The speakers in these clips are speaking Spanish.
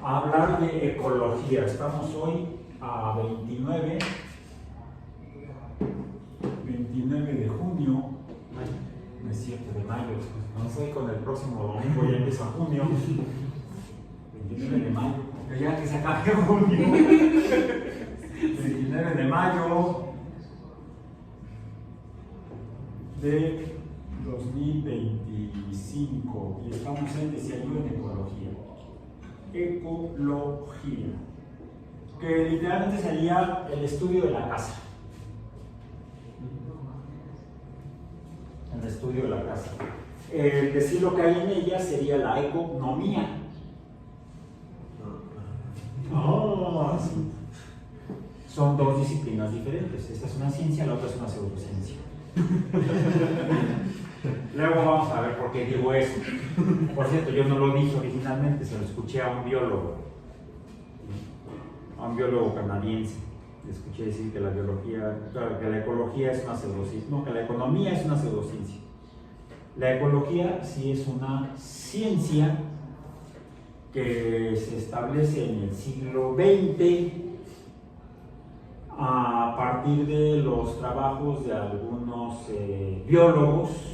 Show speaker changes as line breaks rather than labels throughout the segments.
a hablar de ecología. Estamos hoy a 29 de junio, no es cierto, de mayo, no sé, con el próximo domingo ya empieza junio, 29 de mayo, ya que se acabe junio, 29 de mayo de 2025 y estamos en Desayuno en Ecología. Ecología, que literalmente sería el estudio de la casa. El estudio de la casa. Decir lo que hay en ella sería la economía. Oh, sí. Son dos disciplinas diferentes. Esta es una ciencia, la otra es una pseudociencia. Luego vamos a ver por qué digo eso. Por cierto, yo no lo dije originalmente, se lo escuché a un biólogo canadiense. Le escuché decir que la biología, claro, que la ecología es una pseudociencia, no, que la economía es una pseudociencia. La ecología sí es una ciencia que se establece en el siglo XX a partir de los trabajos de algunos biólogos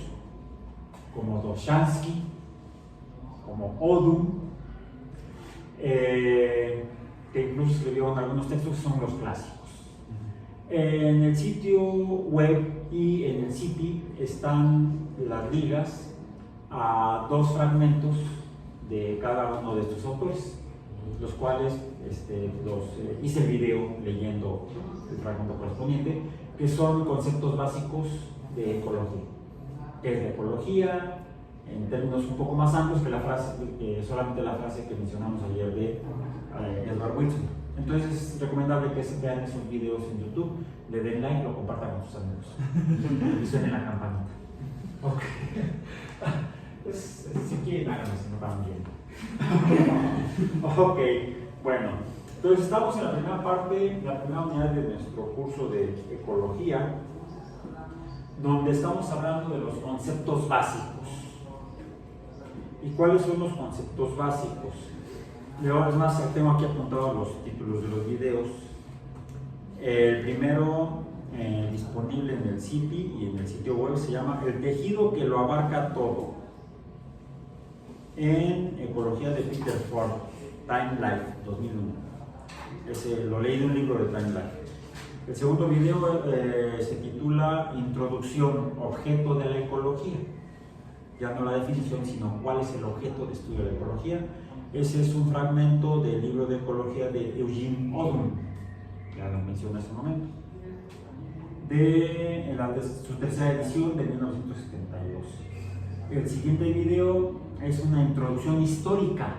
como Dobzhansky, como Odum, que incluso escribió algunos textos que son los clásicos. En el sitio web y en el CIPI están las ligas a dos fragmentos de cada uno de estos autores, los cuales hice el video leyendo el fragmento correspondiente, que son conceptos básicos de ecología. ¿Qué es la ecología? En términos un poco más amplios que la frase, solamente la frase que mencionamos ayer de Edward Wilson. Entonces es recomendable que vean esos videos en YouTube, le den like, lo compartan con sus amigos y suenen la campanita. Ok. Pues, si quieren, háganlo, si no van bien. Ok, bueno. Entonces estamos en la primera parte, la primera unidad de nuestro curso de ecología, donde estamos hablando de los conceptos básicos. ¿Y cuáles son los conceptos básicos? Es más, tengo aquí apuntados los títulos de los videos. El primero, disponible en el CIPI y en el sitio web, se llama El tejido que lo abarca todo, en Ecología de Peter Ford, Time Life, 2001. Lo leí de un libro de Time Life. El segundo video se titula Introducción, objeto de la ecología. Ya no la definición, sino cuál es el objeto de estudio de la ecología. Ese es un fragmento del libro de ecología de Eugene Odum, ya lo mencioné hace un momento, de su tercera edición de 1972. El siguiente video es una introducción histórica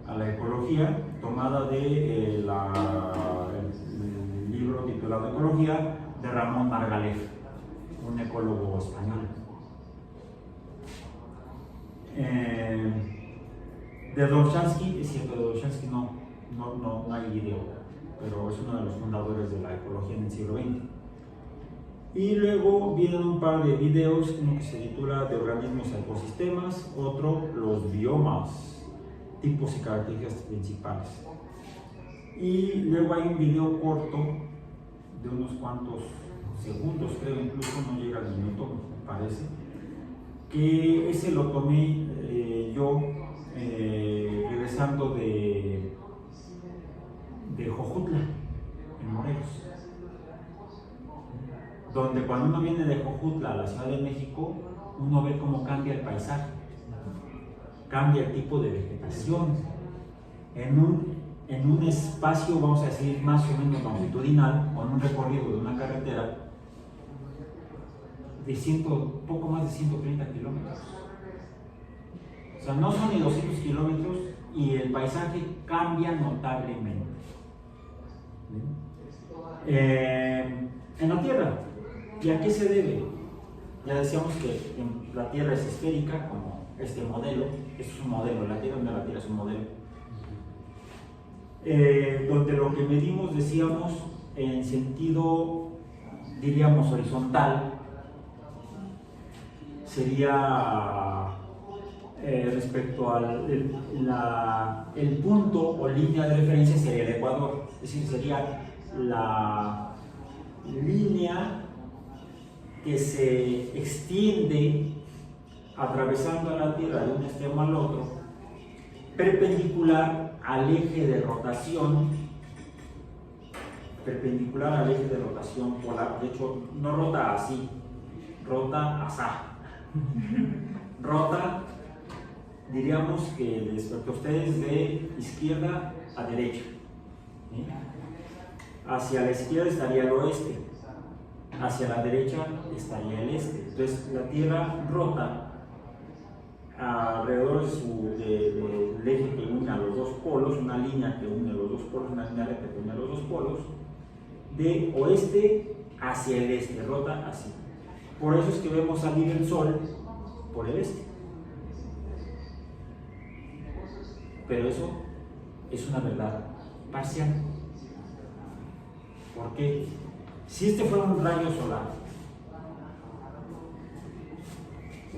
a la ecología, tomada de el libro titulado Ecología de Ramón Margalef, un ecólogo español. De Dobzhansky, es cierto, de Dobzhansky no hay video, pero es uno de los fundadores de la ecología en el siglo XX. Y luego vienen un par de videos, uno que se titula De organismos a ecosistemas, otro Los biomas, tipos y características principales. Y luego hay un video corto de unos cuantos segundos, creo, incluso no llega al minuto, me parece, que ese lo tomé yo regresando de Jojutla, en Morelos, donde cuando uno viene de Jojutla a la Ciudad de México, uno ve cómo cambia el paisaje, cambia el tipo de vegetación, en un espacio, vamos a decir, más o menos longitudinal, con un recorrido de una carretera de poco más de 130 kilómetros. O sea, no son ni 200 kilómetros y el paisaje cambia notablemente. En la Tierra. ¿Y a qué se debe? Ya decíamos que la Tierra es esférica, como este modelo. Esto es un modelo, la Tierra es un modelo. Donde lo que medimos, decíamos, en sentido, diríamos, horizontal, sería respecto al el punto o línea de referencia sería el ecuador, es decir, sería la línea que se extiende atravesando a la Tierra de un extremo al otro, perpendicular al eje de rotación, polar. De hecho, no rota así, rota asá. Rota, diríamos que respecto a ustedes, de izquierda a derecha. ¿Sí? Hacia la izquierda estaría el oeste, hacia la derecha estaría el este. Entonces la Tierra rota alrededor del eje que une a los dos polos, una línea que une a los dos polos, una línea recta que une a los dos polos, de oeste hacia el este, rota así. Por eso es que vemos salir el sol por el este. Pero eso es una verdad parcial. ¿Por qué? Si este fuera un rayo solar,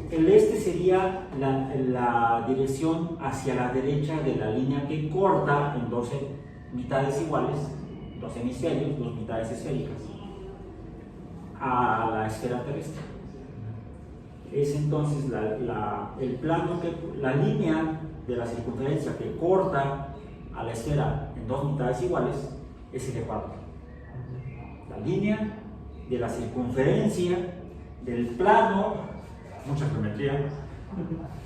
el este sería la dirección hacia la derecha de la línea que corta en 12 mitades iguales, 2 hemisferios, 2 mitades esféricas, a la esfera terrestre. Es entonces el plano, la línea de la circunferencia que corta a la esfera en 2 mitades iguales es el ecuador. La línea de la circunferencia del plano, mucha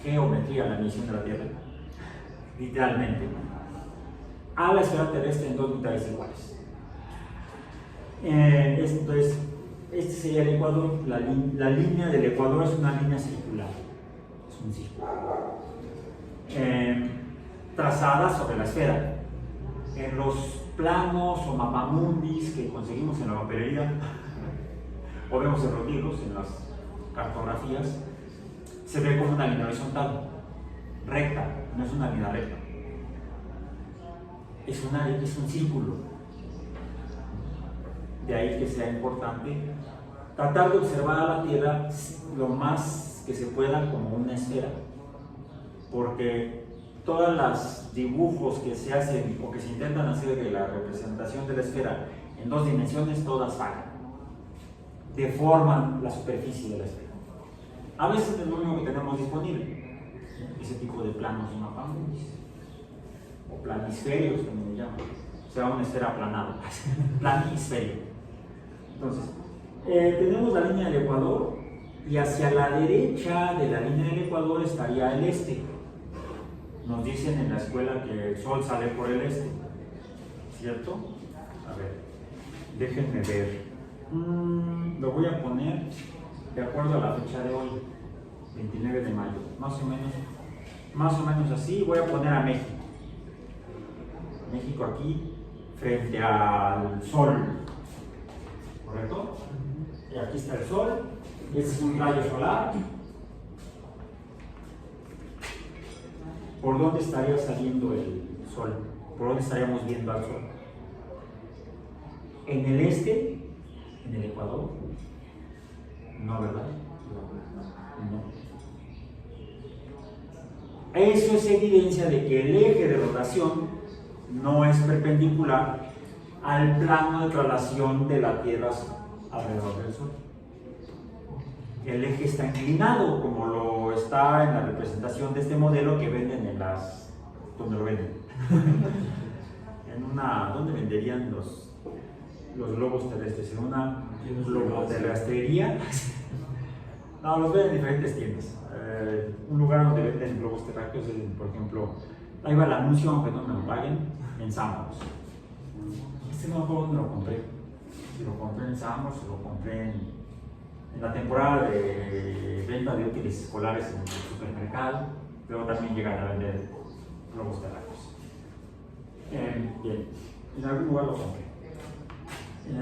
geometría en la medición de la Tierra, literalmente, a la esfera terrestre en 2 mitades iguales. Entonces, este sería el ecuador. La línea del ecuador es una línea circular, es un círculo, trazada sobre la esfera. En los planos o mapamundis que conseguimos en la papelería, o vemos en los libros, en las cartografías, se ve como una línea horizontal, recta, no es una línea recta, es un círculo. De ahí que sea importante tratar de observar a la Tierra lo más que se pueda como una esfera, porque todos los dibujos que se hacen o que se intentan hacer de la representación de la esfera en 2 dimensiones, todas fallan, deforman la superficie de la esfera. A veces es lo único que tenemos disponible, ese tipo de planos y mapamundis, o planisferios, como se llaman, o sea, una esfera aplanada, planisferio. Entonces, tenemos la línea del ecuador y hacia la derecha de la línea del ecuador estaría el este. Nos dicen en la escuela que el sol sale por el este, ¿cierto? A ver, déjenme ver. Lo voy a poner de acuerdo a la fecha de hoy, 29 de mayo, más o menos así. Voy a poner a México. México aquí, frente al sol, ¿correcto? Y aquí está el sol, y este es un rayo solar. ¿Por dónde estaría saliendo el sol? ¿Por dónde estaríamos viendo al sol? ¿En el este? ¿En el ecuador? No, ¿verdad? No. Eso es evidencia de que el eje de rotación no es perpendicular al plano de traslación de la Tierra alrededor del Sol. El eje está inclinado, como lo está en la representación de este modelo que venden en las... ¿Dónde lo venden? ¿Dónde venderían los globos terrestres? ¿En una globoterrastrería? No, los venden en diferentes tiendas. Un lugar donde venden globos terráqueos, por ejemplo, ahí va el anuncio, aunque no me lo paguen, en Sambors. No me acuerdo dónde lo compré. Si lo compré en Sambors, lo compré en la temporada de venta de útiles escolares en el supermercado. Luego también llegan a vender globos terráqueos. Bien, en algún lugar lo compré.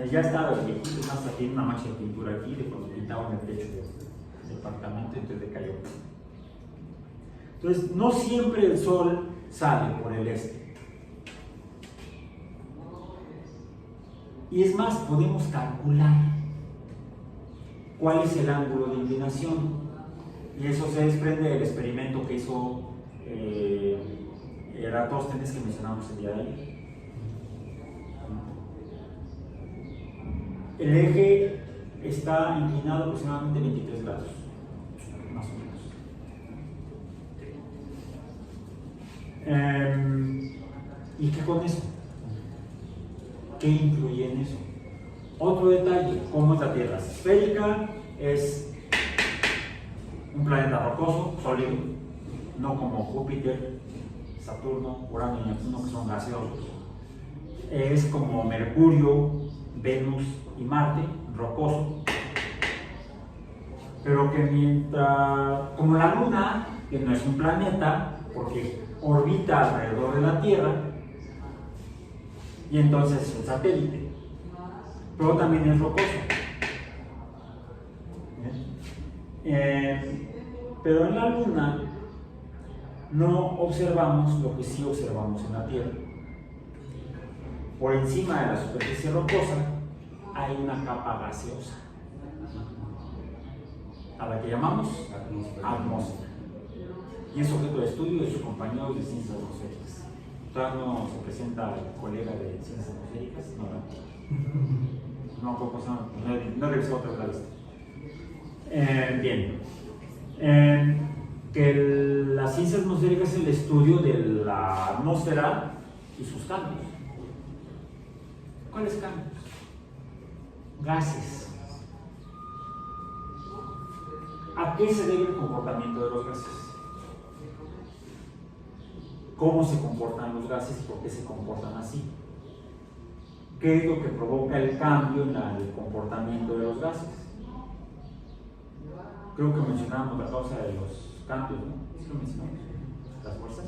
Ya estaba el viejito, más tiene una mancha de pintura aquí de cuando pintaban el techo del departamento, entonces decayó. Entonces, no siempre el sol sale por el este. Y es más, podemos calcular cuál es el ángulo de inclinación. Y eso se desprende del experimento que hizo Eratóstenes, que mencionamos el día de ayer. El eje está inclinado aproximadamente 23 grados, más o menos. ¿Y qué con eso? ¿Qué influye en eso? Otro detalle, ¿cómo es la Tierra? Esférica, es un planeta rocoso, sólido, no como Júpiter, Saturno, Urano y Neptuno, que son gaseosos. Es como Mercurio, Venus y Marte, rocoso. Pero que mientras, como la Luna, que no es un planeta, porque orbita alrededor de la Tierra, y entonces es un satélite, pero también es rocoso. Pero en la Luna no observamos lo que sí observamos en la Tierra. Por encima de la superficie rocosa hay una capa gaseosa, a la que llamamos atmósfera. Y es objeto de estudio de sus compañeros de ciencias atmosféricas. Todavía no se presenta el colega de ciencias atmosféricas, no he revisado otra vez la lista. Bien. Que la ciencia atmosférica es el estudio de la atmósfera y sus cambios. ¿Cuáles cambios? Gases. ¿A qué se debe el comportamiento de los gases? ¿Cómo se comportan los gases y por qué se comportan así? ¿Qué es lo que provoca el cambio en el comportamiento de los gases? Creo que mencionábamos la causa de los cambios, ¿no? ¿Sí lo mencionamos? ¿Las fuerzas?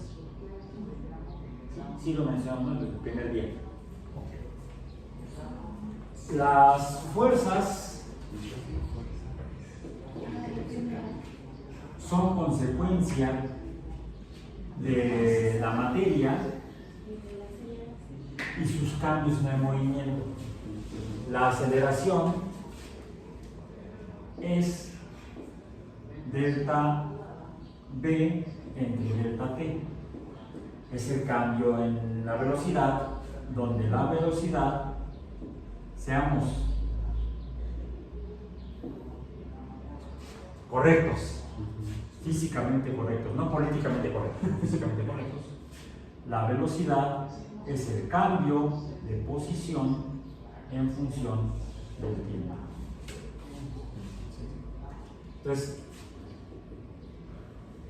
Sí lo mencionamos en el primer día. Las fuerzas son consecuencia de la materia y sus cambios en el movimiento. La aceleración es delta V entre delta T. Es el cambio en la velocidad, donde la velocidad, seamos correctos, físicamente correctos, no políticamente correctos, físicamente correctos. La velocidad es el cambio de posición en función del tiempo. Entonces,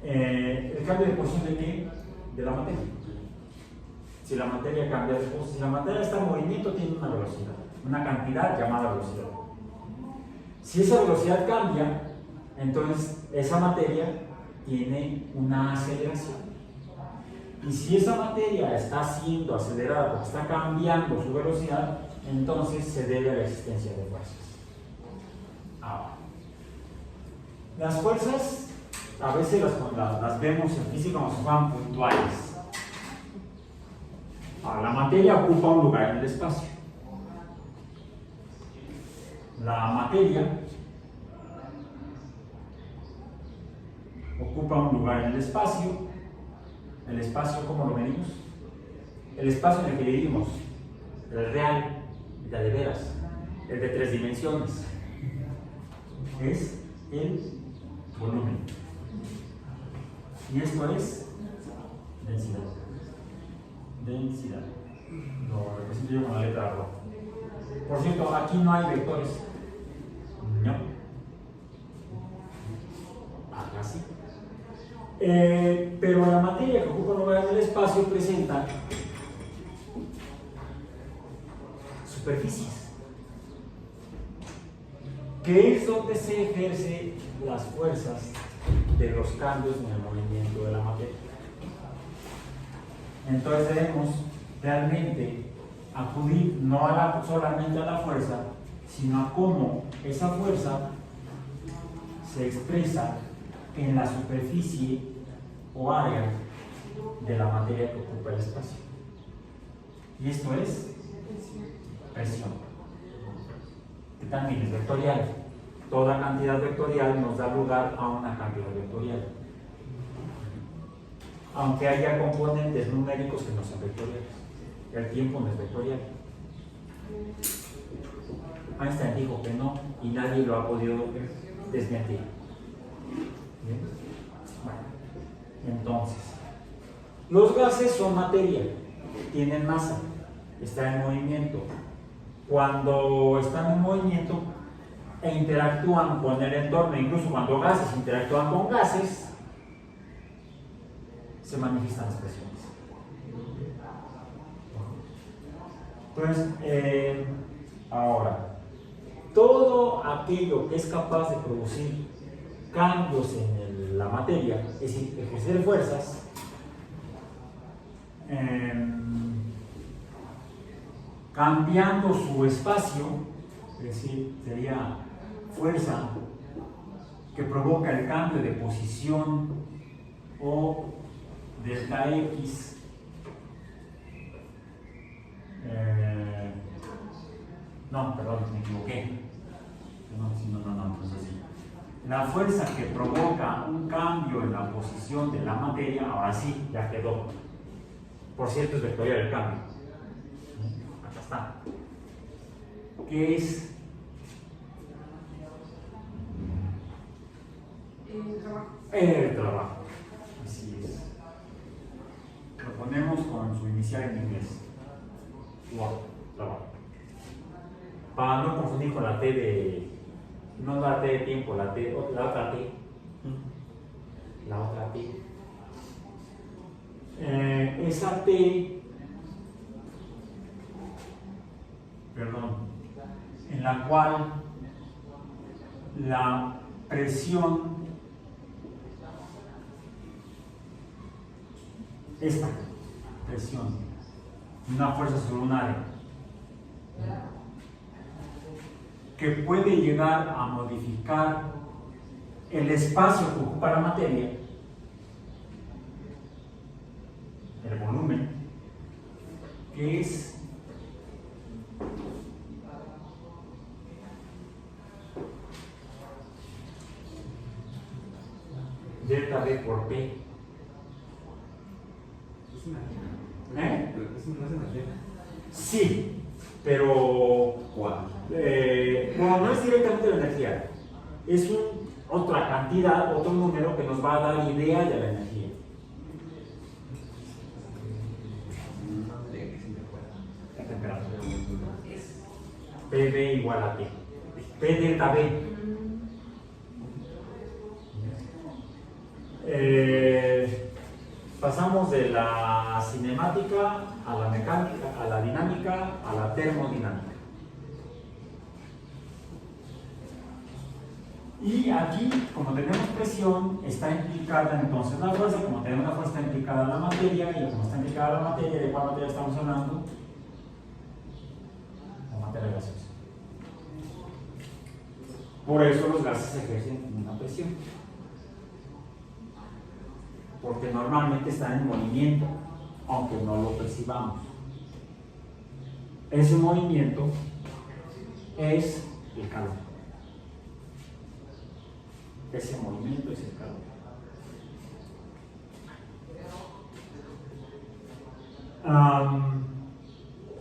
¿el cambio de posición de qué? De la materia. Si la materia cambia de posición, si la materia está en movimiento, tiene una velocidad, una cantidad llamada velocidad. Si esa velocidad cambia, entonces esa materia tiene una aceleración. Y si esa materia está siendo acelerada porque está cambiando su velocidad, entonces se debe a la existencia de fuerzas. Ahora, las fuerzas a veces las vemos en física como si fueran puntuales. Ahora, la materia ocupa un lugar en el espacio. La materia ocupa un lugar en el espacio. El espacio, ¿cómo lo medimos? El espacio en el que vivimos, el real, el de veras, el de 3 dimensiones, es el volumen. Y esto es densidad. Densidad. Lo represento yo con la letra roja. Por cierto, aquí no hay vectores. No. Acá sí. Pero la materia que ocupa un lugar en el espacio presenta superficies, que es donde se ejercen las fuerzas de los cambios en el movimiento de la materia. Entonces debemos realmente acudir no solamente a la fuerza, sino a cómo esa fuerza se expresa en la superficie o área de la materia que ocupa el espacio. Y esto es presión, que también es vectorial. toda cantidad vectorial nos da lugar a una cantidad vectorial. Aunque haya componentes numéricos que no sean vectoriales. El tiempo no es vectorial. Einstein dijo que no y nadie lo ha podido desmentir. ¿Bien? Bueno, entonces, los gases son materia, tienen masa, están en movimiento. Cuando están en movimiento e interactúan con el entorno, incluso cuando gases interactúan con gases, se manifiestan las presiones. Entonces, ahora, todo aquello que es capaz de producir cambios en la materia, es decir, ejercer fuerzas, cambiando su espacio, es decir, sería fuerza que provoca el cambio de posición o delta X, no, perdón, me equivoqué. No, entonces sí. La fuerza que provoca un cambio en la posición de la materia, ahora sí, ya quedó. Por cierto, es vectorial el cambio. Acá está. ¿Qué es?
El trabajo.
El trabajo. Así es. Lo ponemos con su inicial en inglés. Wow, trabajo. Para no confundir con la T de. No la T de tiempo, la otra T. La otra T. Esa T, perdón, en la cual la presión, esta presión, una fuerza sobre un área, que puede llegar a modificar el espacio que ocupa la materia, el volumen, que es delta V por P. Sí, pero bueno, no es directamente la energía, es otra cantidad, otro número que nos va a dar idea de la energía. La temperatura. PV igual a T. P delta V. Pasamos de la cinemática a la mecánica, a la dinámica, a la termodinámica. Y aquí, como tenemos presión, está implicada entonces la fuerza, como tenemos una fuerza, está implicada la materia, y como está implicada la materia, ¿de cuál materia estamos hablando? La materia gaseosa. Por eso los gases ejercen una presión, porque normalmente están en movimiento, aunque no lo percibamos. Ese movimiento es el calor. Ese movimiento es el calor.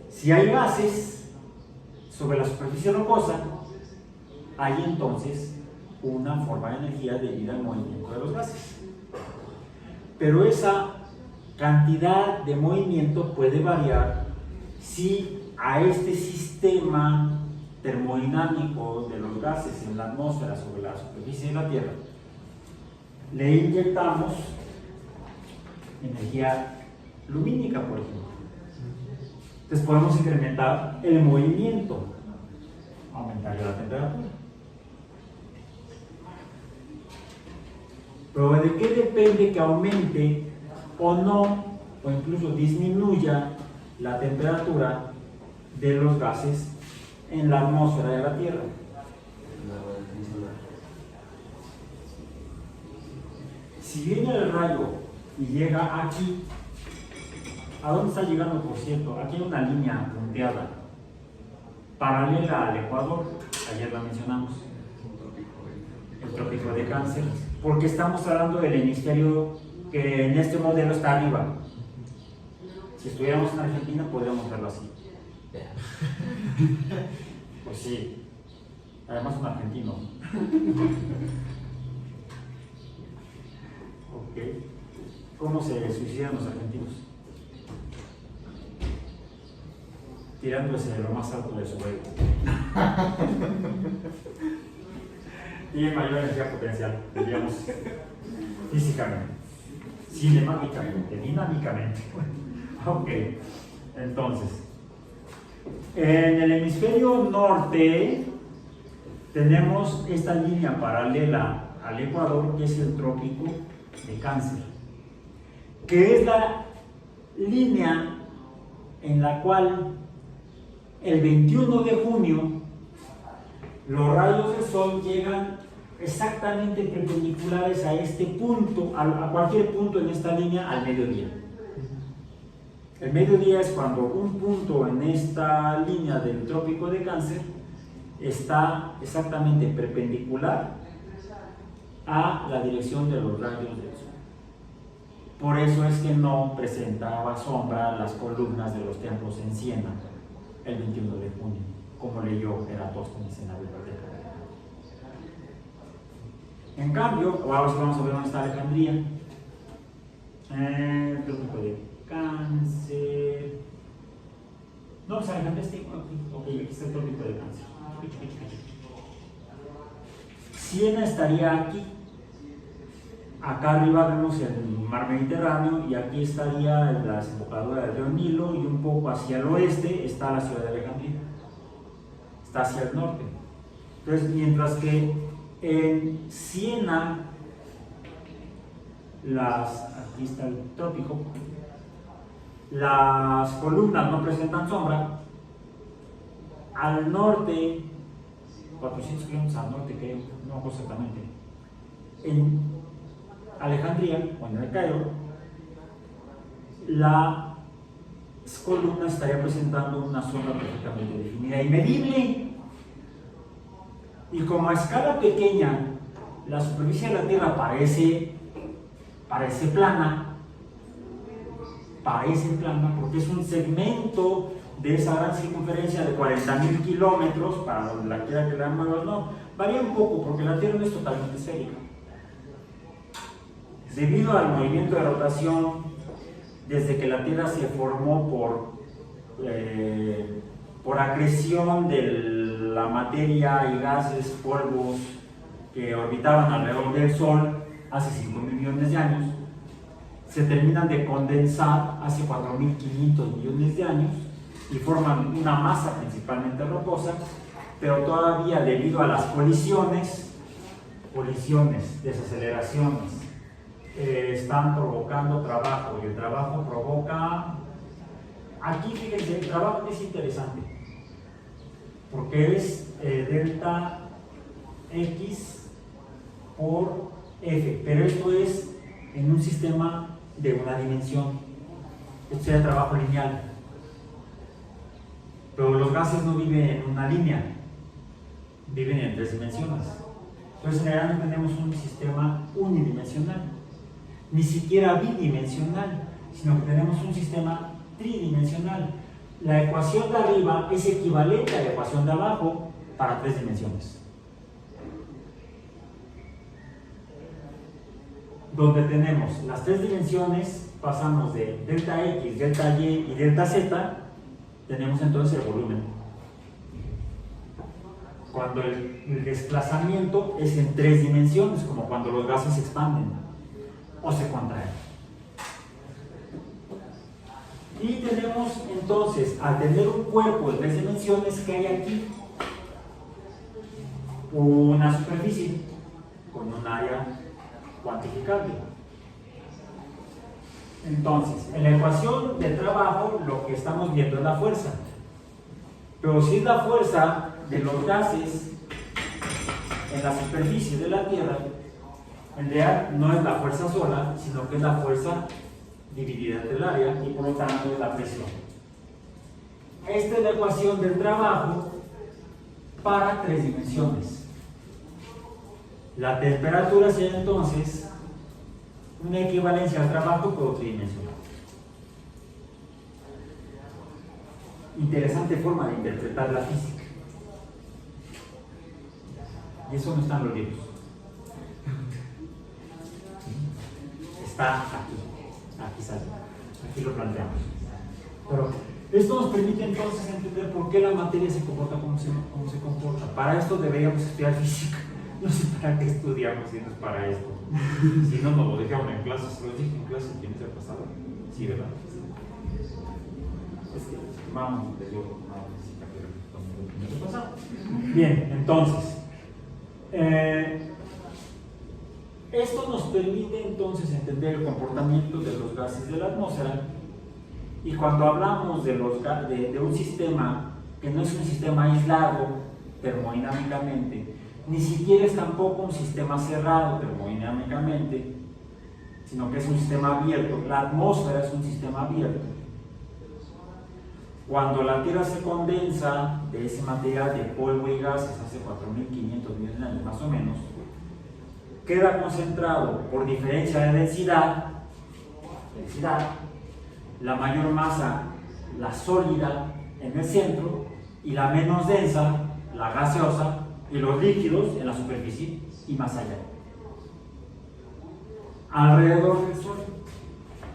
Si hay gases sobre la superficie rocosa, hay entonces una forma de energía debido al movimiento de los gases. Pero esa cantidad de movimiento puede variar si a este sistema termodinámico de los gases en la atmósfera sobre la superficie de la Tierra le inyectamos energía lumínica, por ejemplo. Entonces podemos incrementar el movimiento, aumentaría la temperatura. Pero ¿de qué depende que aumente o no, o incluso disminuya la temperatura de los gases en la atmósfera de la Tierra? Si viene el rayo y llega aquí, ¿a dónde está llegando, por cierto? Aquí hay una línea punteada, paralela al ecuador, ayer la mencionamos. el trópico de Cáncer, porque estamos hablando del hemisferio que en este modelo está arriba. Si estuviéramos en Argentina podríamos verlo así. Pues sí, además un argentino. Ok. ¿Cómo se suicidan los argentinos? Tirándose de lo más alto de su ego. Tiene mayor energía potencial, diríamos, físicamente, cinemáticamente, dinámicamente. Ok, entonces, en el hemisferio norte tenemos esta línea paralela al Ecuador, que es el trópico de Cáncer, que es la línea en la cual el 21 de junio los rayos del sol llegan exactamente perpendiculares a este punto, a cualquier punto en esta línea, al mediodía. El mediodía es cuando un punto en esta línea del trópico de Cáncer está exactamente perpendicular a la dirección de los rayos del sol. Por eso es que no presentaba sombra las columnas de los templos en Siena el 21 de junio, como leyó Eratóstenes en la biblioteca. En cambio, ahora sí vamos a ver dónde está Alejandría. El trópico de Cáncer. No, pues Alejandría está aquí. Ok, aquí está el trópico de Cáncer. Siena estaría aquí. Acá arriba vemos el mar Mediterráneo y aquí estaría la desembocadura del río Nilo, y un poco hacia el oeste está la ciudad de Alejandría. Está hacia el norte. Entonces, mientras que en Siena, aquí está el trópico, las columnas no presentan sombra, al norte, 400 kilómetros al norte, creo, no exactamente, en Alejandría, o en el Cairo, las columnas estarían presentando una sombra perfectamente definida y medible. Y como a escala pequeña la superficie de la Tierra parece plana porque es un segmento de esa gran circunferencia de 40.000 kilómetros, para donde la quiera que la muevas, no, varía un poco porque la Tierra no es totalmente esférica. Debido al movimiento de rotación, desde que la Tierra se formó por acreción de la materia y gases, polvos que orbitaban alrededor del Sol hace 5.000 millones de años, se terminan de condensar hace 4.500 millones de años y forman una masa principalmente rocosa, pero todavía debido a las colisiones, desaceleraciones, están provocando trabajo, y el trabajo provoca, aquí fíjense, el trabajo es interesante, porque es delta X por F, pero esto es en un sistema de una dimensión, esto sería trabajo lineal, pero los gases no viven en una línea, viven en 3 dimensiones. Entonces en realidad no tenemos un sistema unidimensional, ni siquiera bidimensional, sino que tenemos un sistema tridimensional. La ecuación de arriba es equivalente a la ecuación de abajo para 3 dimensiones. Donde tenemos las 3 dimensiones, pasamos de delta X, delta Y y delta Z, tenemos entonces el volumen. Cuando el desplazamiento es en 3 dimensiones, como cuando los gases se expanden o se contraen. Y tenemos entonces, al tener un cuerpo de 3 dimensiones, que hay aquí una superficie con un área cuantificable. Entonces, en la ecuación de trabajo lo que estamos viendo es la fuerza, pero si es la fuerza de los gases en la superficie de la Tierra, en realidad no es la fuerza sola, sino que es la fuerza dividida entre el área, y por lo tanto es la presión. Esta es la ecuación del trabajo para 3 dimensiones. La temperatura sería entonces una equivalencia al trabajo pero tridimensional. Interesante forma de interpretar la física. Y eso no está en los libros. Está aquí sale, aquí lo planteamos. Pero esto nos permite entonces entender por qué la materia se comporta como se comporta. Para esto deberíamos estudiar física. No sé para qué estudiamos si no es para esto. Si no, nos lo dejaron en clases. ¿Lo dije en clases el trimestre pasado? Sí, ¿verdad? Es que vamos, les digo, no necesita que lo el trimestre pasado. Bien, entonces. Esto nos permite entonces entender el comportamiento de los gases de la atmósfera, y cuando hablamos de un sistema que no es un sistema aislado termodinámicamente, ni siquiera es tampoco un sistema cerrado termodinámicamente, sino que es un sistema abierto. La atmósfera es un sistema abierto. Cuando la Tierra se condensa de ese material de polvo y gases hace 4.500 millones de años más o menos, queda concentrado por diferencia de densidad, la mayor masa, la sólida, en el centro, y la menos densa, la gaseosa, y los líquidos en la superficie y más allá. Alrededor del Sol,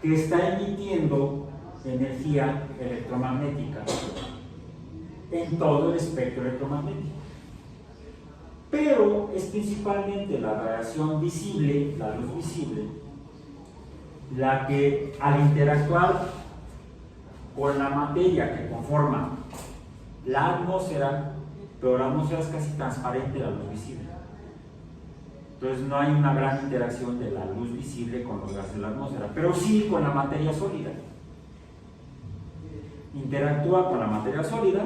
que está emitiendo energía electromagnética en todo el espectro electromagnético. Pero es principalmente la radiación visible, la luz visible, la que al interactuar con la materia que conforma la atmósfera, pero la atmósfera es casi transparente a la luz visible. Entonces no hay una gran interacción de la luz visible con los gases de la atmósfera, pero sí con la materia sólida. Interactúa con la materia sólida,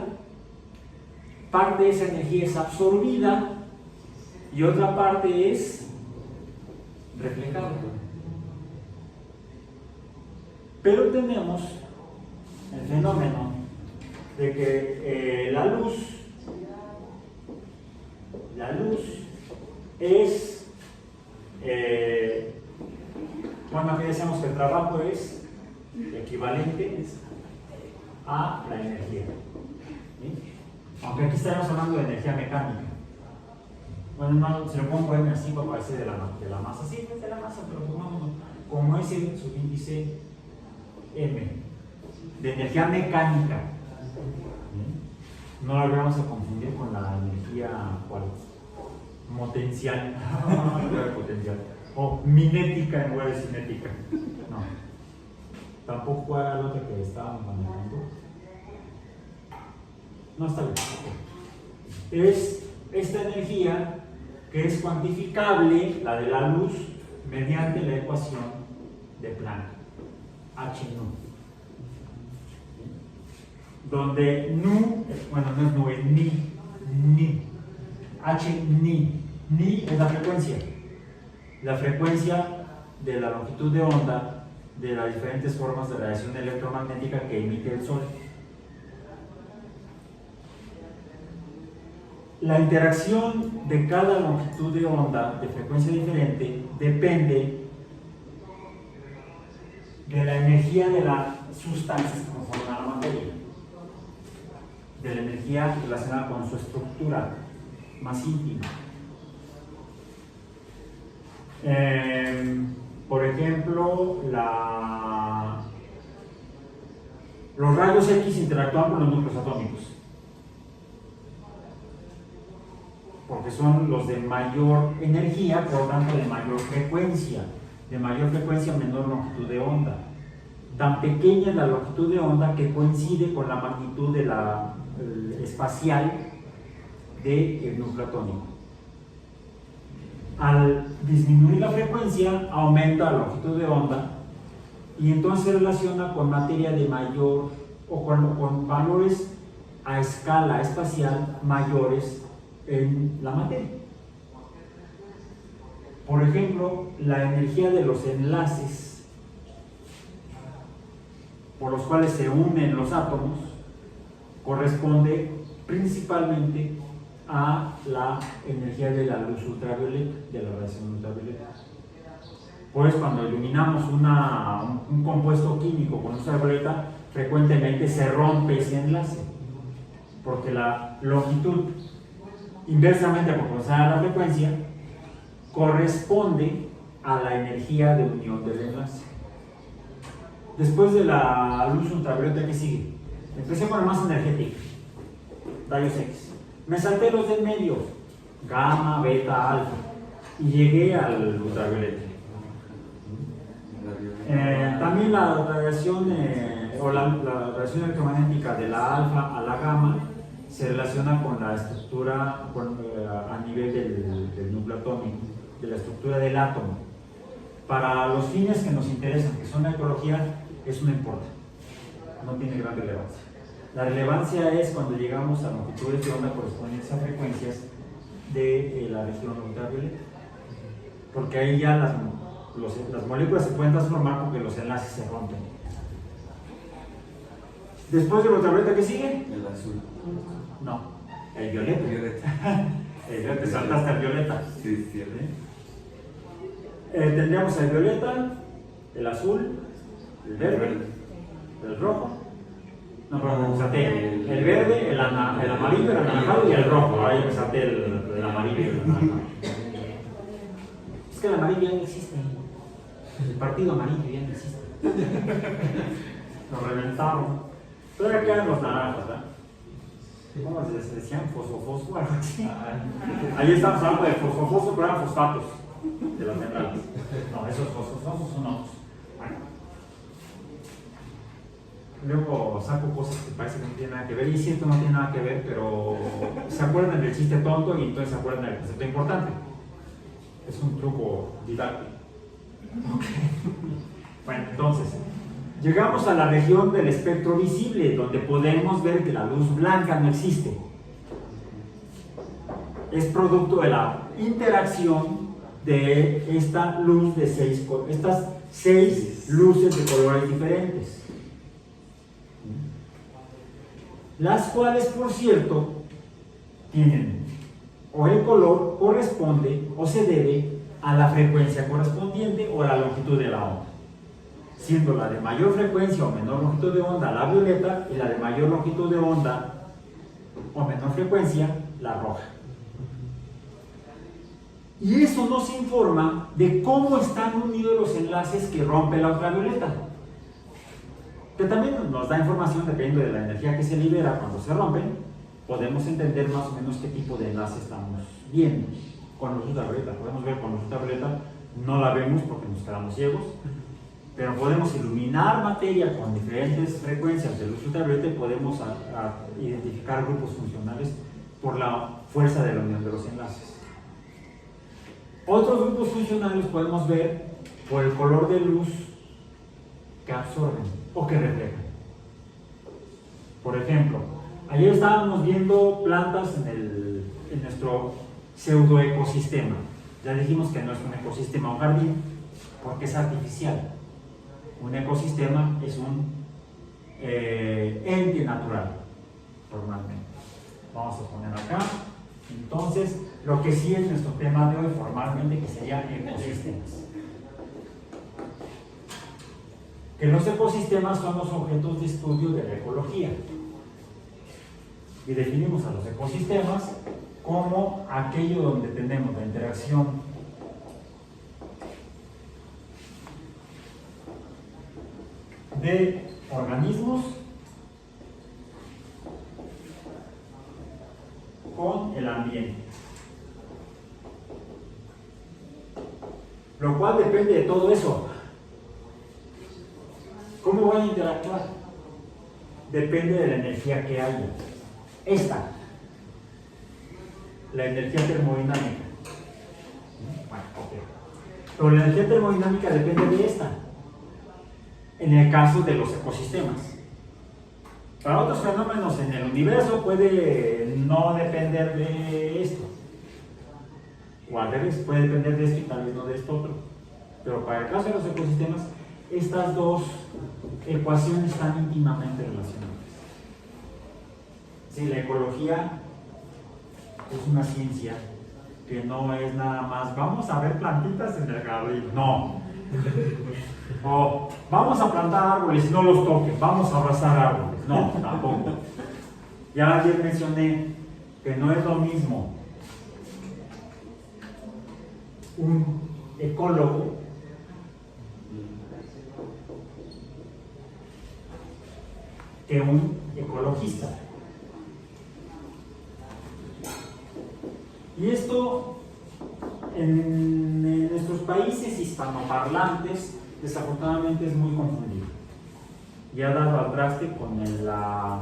parte de esa energía es absorbida y otra parte es reflejada. Pero tenemos el fenómeno de que la luz es, bueno, aquí decíamos que el trabajo es equivalente a la energía, ¿sí? Aunque aquí estaremos hablando de energía mecánica. Bueno, no, si lo pongo en así va a aparecer de la masa, sí, es de la masa, pero pongámoslo como es el subíndice M, de energía mecánica. ¿Sí? No la vamos a confundir con la energía, ¿cuál? Potencial. Potencial. O minética en lugar de cinética. No. Tampoco era la otra que estábamos manejando. No está bien. Es esta energía que es cuantificable, la de la luz, mediante la ecuación de Planck, H nu. Donde nu, bueno, no es nu, es ni. H ni es la frecuencia de la longitud de onda de las diferentes formas de radiación electromagnética que emite el Sol. La interacción de cada longitud de onda de frecuencia diferente depende de la energía de las sustancias que conforman la materia, de la energía relacionada con su estructura más íntima. Por ejemplo, los rayos X interactúan con los núcleos atómicos, porque son los de mayor energía, por lo tanto de mayor frecuencia, menor longitud de onda. Tan pequeña es la longitud de onda que coincide con la magnitud de la espacial del núcleo atómico. Al disminuir la frecuencia, aumenta la longitud de onda y entonces se relaciona con materia de mayor o con valores a escala espacial mayores en la materia. Por ejemplo, la energía de los enlaces por los cuales se unen los átomos corresponde principalmente a la energía de la luz ultravioleta, de la radiación ultravioleta. Pues cuando iluminamos un compuesto químico con luz ultravioleta, frecuentemente se rompe ese enlace, porque la longitud, inversamente proporcional a la frecuencia, corresponde a la energía de unión del enlace. Después de la luz ultravioleta, ¿qué sigue? Empecé con la más energética, rayos X. Me salté los del medio, gamma, beta, alfa, y llegué al ultravioleta. También la radiación la radiación electromagnética de la alfa a la gamma se relaciona con la estructura a nivel del núcleo atómico, de la estructura del átomo. Para los fines que nos interesan, que son la ecología, eso no importa, no tiene gran relevancia. La relevancia es cuando llegamos a longitudes de onda correspondientes a frecuencias de la región ultravioleta, porque ahí ya las moléculas se pueden transformar porque los enlaces se rompen. Después del ultravioleta, ¿qué sigue?
El azul.
No, el violeta. El violeta, te saltaste el violeta.
Sí, sí.
Tendríamos el violeta, el azul, el verde, el rojo. No, perdón, me salté el verde, el amarillo, el anaranjado y el rojo. Ahí me salté el amarillo y el anaranjado. Es que el amarillo ya no existe. El partido amarillo ya no existe. Lo reventaron. Todavía quedan los naranjas, ¿verdad? ¿Cómo se decían? Fosfofosfo, algo así. Ahí estamos hablando de fosfofosfo, pero eran fosfatos de las minerales. No, esos fosfofosfos son otros. Bueno. Luego saco cosas que parece que no tienen nada que ver, y es cierto, no tiene nada que ver, pero se acuerdan del chiste tonto y entonces se acuerdan del concepto importante. Es un truco didáctico. Okay. Bueno, entonces, llegamos a la región del espectro visible, donde podemos ver que la luz blanca no existe. Es producto de la interacción de esta luz de estas 6 luces de colores diferentes. Las cuales, por cierto, tienen o el color corresponde o se debe a la frecuencia correspondiente o a la longitud de la onda, siendo la de mayor frecuencia o menor longitud de onda la violeta y la de mayor longitud de onda o menor frecuencia la roja. Y eso nos informa de cómo están unidos los enlaces que rompe la ultravioleta, que también nos da información dependiendo de la energía que se libera cuando se rompen. Podemos entender más o menos qué tipo de enlace estamos viendo con luz ultravioleta. Podemos ver con luz ultravioleta, no la vemos porque nos quedamos ciegos, pero podemos iluminar materia con diferentes frecuencias de luz ultravioleta y podemos identificar grupos funcionales por la fuerza de la unión de los enlaces. Otros grupos funcionales podemos ver por el color de luz que absorben o que reflejan. Por ejemplo, ayer estábamos viendo plantas en nuestro pseudoecosistema. Ya dijimos que no es un ecosistema o un jardín porque es artificial. Un ecosistema es un ente natural, normalmente. Vamos a poner acá. Entonces, lo que sí es nuestro tema de hoy formalmente, que serían ecosistemas. Que los ecosistemas son los objetos de estudio de la ecología. Y definimos a los ecosistemas como aquello donde tenemos la interacción de organismos con el ambiente, lo cual depende de todo eso. ¿Cómo van a interactuar? Depende de la energía que haya. Esta, la energía termodinámica. Bueno, ok. Pero la energía termodinámica depende de esta, en el caso de los ecosistemas. Para otros fenómenos en el universo puede no depender de esto, o al revés, puede depender de esto y tal vez no de esto otro. Pero para el caso de los ecosistemas, estas dos ecuaciones están íntimamente relacionadas. Sí, la ecología es una ciencia que no es nada más, vamos a ver plantitas en el jardín, no. O vamos a plantar árboles, no los toques, vamos a abrazar árboles, no, tampoco. Ya ayer mencioné que no es lo mismo un ecólogo que un ecologista. Y esto en nuestros países hispanoparlantes desafortunadamente es muy confundido y ha dado al traste con la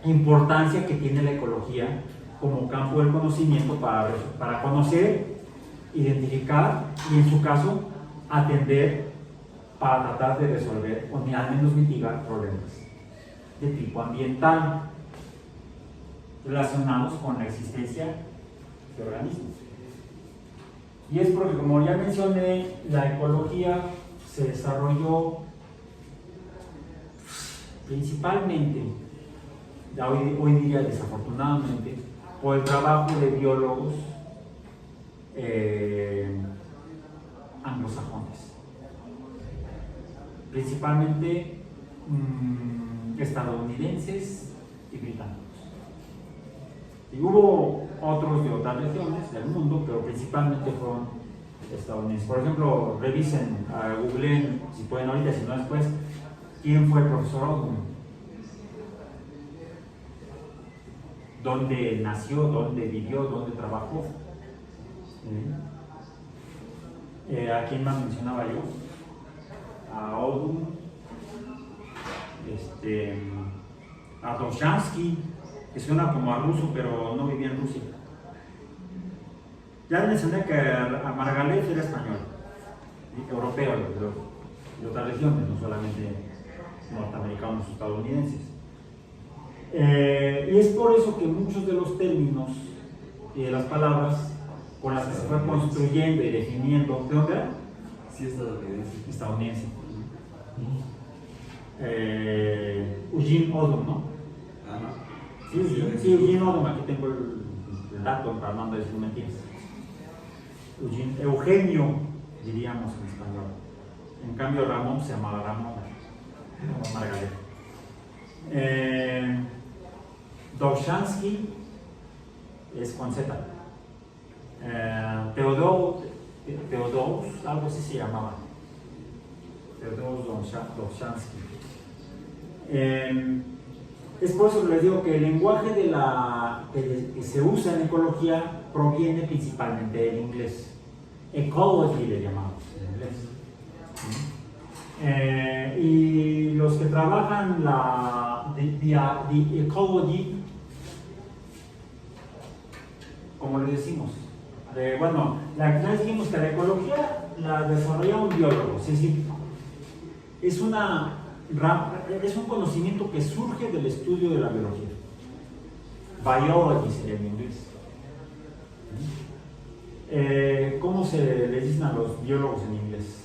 importancia que tiene la ecología como campo del conocimiento para conocer, identificar y en su caso atender para tratar de resolver o al menos mitigar problemas de tipo ambiental relacionados con la existencia de organismos. Y es porque, como ya mencioné, la ecología se desarrolló principalmente, hoy día desafortunadamente, por el trabajo de biólogos anglosajones, principalmente estadounidenses y británicos. Y hubo otros de otras regiones del mundo, pero principalmente fueron estadounidenses. Por ejemplo, revisen, googleen, si pueden ahorita, si no después, quién fue el profesor Odum, dónde nació, dónde vivió, dónde trabajó. ¿A quién más mencionaba yo? A Odum, a Doshansky, que suena como a ruso, pero no vivía en Rusia. Ya mencioné que a Margalef era español, europeo, de otras regiones, no solamente norteamericanos o estadounidenses. Y es por eso que muchos de los términos y de las palabras con las que se fue construyendo y definiendo, ¿de dónde era?
Sí, estadounidense.
Estadounidense. Eugene Odum, ¿no? Sí, Eugene Odum, aquí tengo el dato para no decir mentiras. Eugenio, diríamos en español. En cambio, Ramón se llamaba Ramón Margalef. Doshansky es con Z. Theodore, algo así se llamaba. Theodore Doshansky. Es por eso que les digo que el lenguaje que se usa en ecología proviene principalmente del inglés. Ecology le llamamos en inglés. Y los que trabajan the ecology, como le decimos, ya dijimos que la ecología la desarrolla un biólogo, es decir, es un conocimiento que surge del estudio de la biología. Biology sería en inglés. ¿Cómo se les dicen a los biólogos en inglés?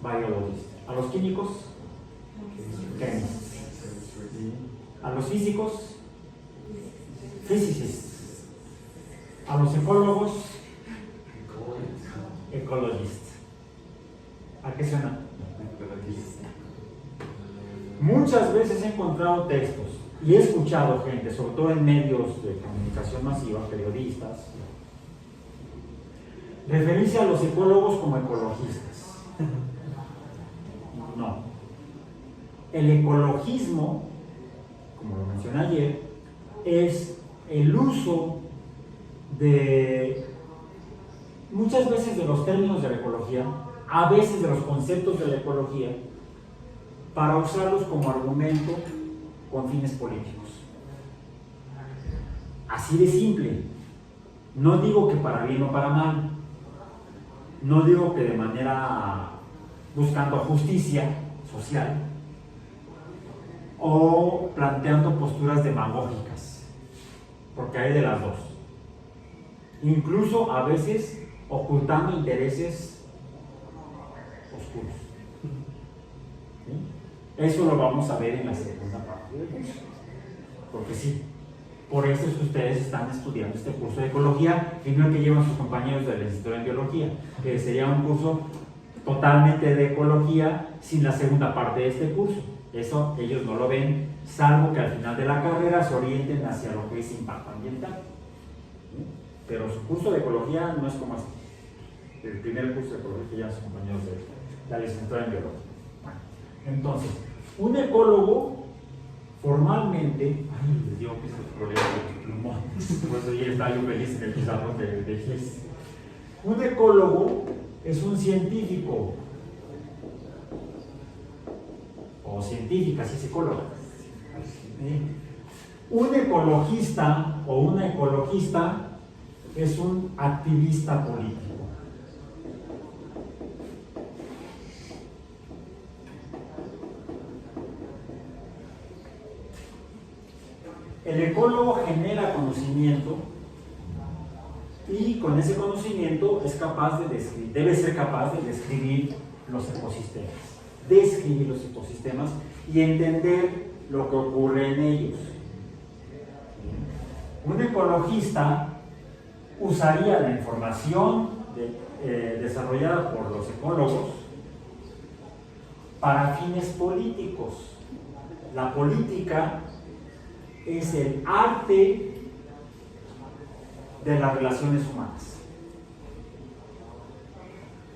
Biologist. A los químicos, chemists. A los físicos, physicists. A los ecólogos, ecologists. ¿A qué suena? Muchas veces he encontrado textos y he escuchado gente, sobre todo en medios de comunicación masiva, periodistas, referirse a los ecólogos como ecologistas. No. El ecologismo, como lo mencioné ayer, es el uso de muchas veces de los términos de la ecología, a veces de los conceptos de la ecología, para usarlos como argumento con fines políticos. Así de simple. No digo que para bien o para mal. No digo que de manera buscando justicia social o planteando posturas demagógicas, porque hay de las dos. Incluso a veces ocultando intereses oscuros. ¿Sí? Eso lo vamos a ver en la segunda parte del curso. porque sí. Por eso es que ustedes están estudiando este curso de ecología y no el que llevan sus compañeros de la licenciatura en biología, que sería un curso totalmente de ecología sin la segunda parte de este curso. Eso ellos no lo ven, salvo que al final de la carrera se orienten hacia lo que es impacto ambiental. Pero su curso de ecología no es como este. El primer curso de ecología que llevan sus compañeros de la licenciatura en biología. Bueno, entonces, un ecólogo formalmente, ay, les digo que es el problema de plumón, por eso ya estaba yo feliz en el pizarrón de GIS. Un ecólogo es un científico, o científica, si es ecóloga. Un ecologista o una ecologista es un activista político. El ecólogo genera conocimiento y con ese conocimiento es capaz de describir, debe ser capaz de describir los ecosistemas y entender lo que ocurre en ellos. Un ecologista usaría la información desarrollada por los ecólogos para fines políticos. La política es el arte de las relaciones humanas.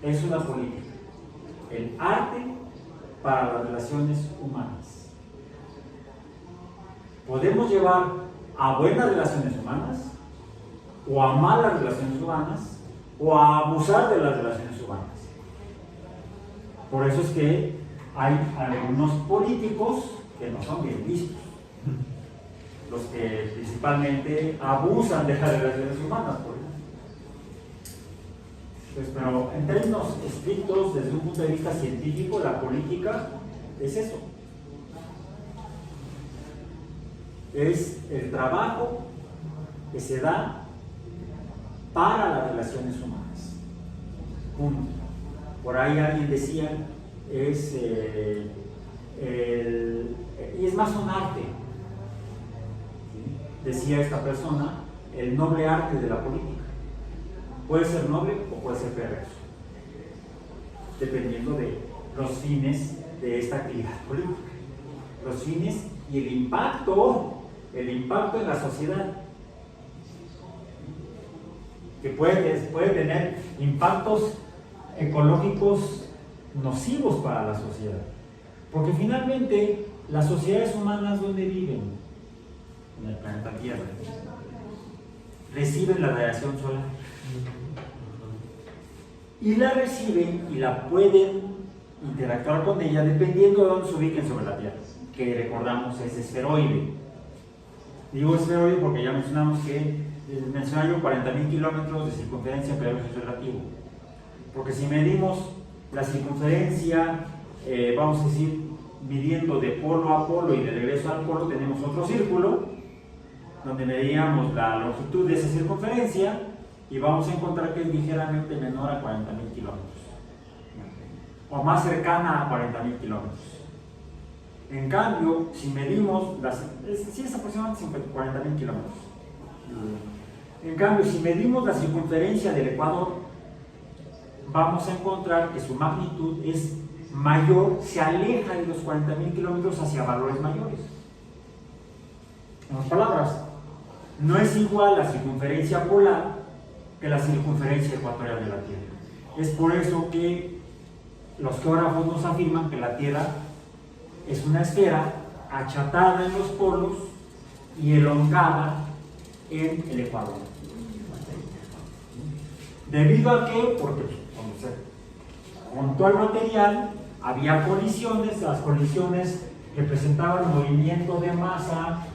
Es una política, el arte para las relaciones humanas. Podemos llevar a buenas relaciones humanas, o a malas relaciones humanas, o a abusar de las relaciones humanas. Por eso es que hay algunos políticos que no son bien vistos, los que principalmente abusan de las relaciones humanas. Pues, pero en términos estrictos, desde un punto de vista científico, la política es eso. Es el trabajo que se da para las relaciones humanas. Punto. Por ahí alguien decía, y es más un arte. Decía esta persona, el noble arte de la política. Puede ser noble o puede ser perverso, dependiendo de los fines de esta actividad política. Los fines y el impacto en la sociedad, que puede tener impactos ecológicos nocivos para la sociedad. Porque finalmente, las sociedades humanas, ¿dónde viven? En el planeta Tierra. Reciben la radiación solar. Y la reciben y la pueden interactuar con ella dependiendo de dónde se ubiquen sobre la Tierra, que recordamos es esferoide. Digo esferoide porque ya mencionamos que menciona yo 40.000 kilómetros de circunferencia en periodo relativo. Porque si medimos la circunferencia, vamos a decir, midiendo de polo a polo y de regreso al polo, tenemos otro círculo donde medíamos la longitud de esa circunferencia y vamos a encontrar que es ligeramente menor a 40.000 kilómetros o más cercana a 40.000 kilómetros. En cambio, si medimos es aproximadamente 40.000 kilómetros. En cambio, si medimos la circunferencia del ecuador, vamos a encontrar que su magnitud es mayor, se aleja de los 40.000 kilómetros hacia valores mayores. En otras palabras, no es igual la circunferencia polar que la circunferencia ecuatorial de la Tierra. Es por eso que los geógrafos nos afirman que la Tierra es una esfera achatada en los polos y elongada en el ecuador. ¿Debido a qué? Porque cuando se montó el material había colisiones, las colisiones representaban movimiento de masa,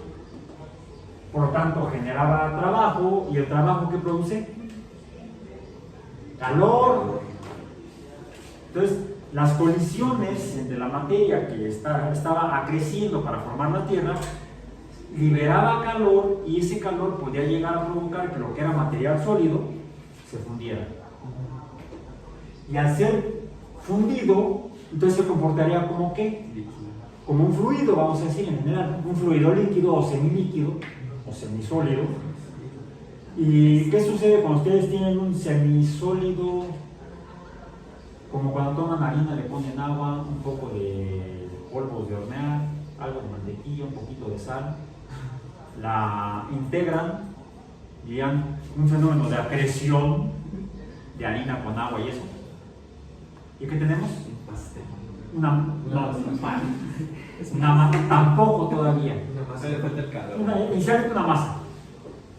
por lo tanto generaba trabajo, y el trabajo que produce calor. Entonces las colisiones entre la materia que estaba acreciendo para formar la Tierra liberaba calor, y ese calor podía llegar a provocar que lo que era material sólido se fundiera, y al ser fundido entonces se comportaría como ¿qué? como un fluido, vamos a decir en general, un fluido líquido o semilíquido o semisólido. ¿Y qué sucede cuando ustedes tienen un semisólido? Como cuando toman harina, le ponen agua, un poco de polvos de hornear, algo de mantequilla, un poquito de sal, la integran, dirían un fenómeno de acreción de harina con agua y eso. ¿Y qué tenemos? Una masa, tampoco todavía.
Una masa, le falta el calor.
Inicialmente una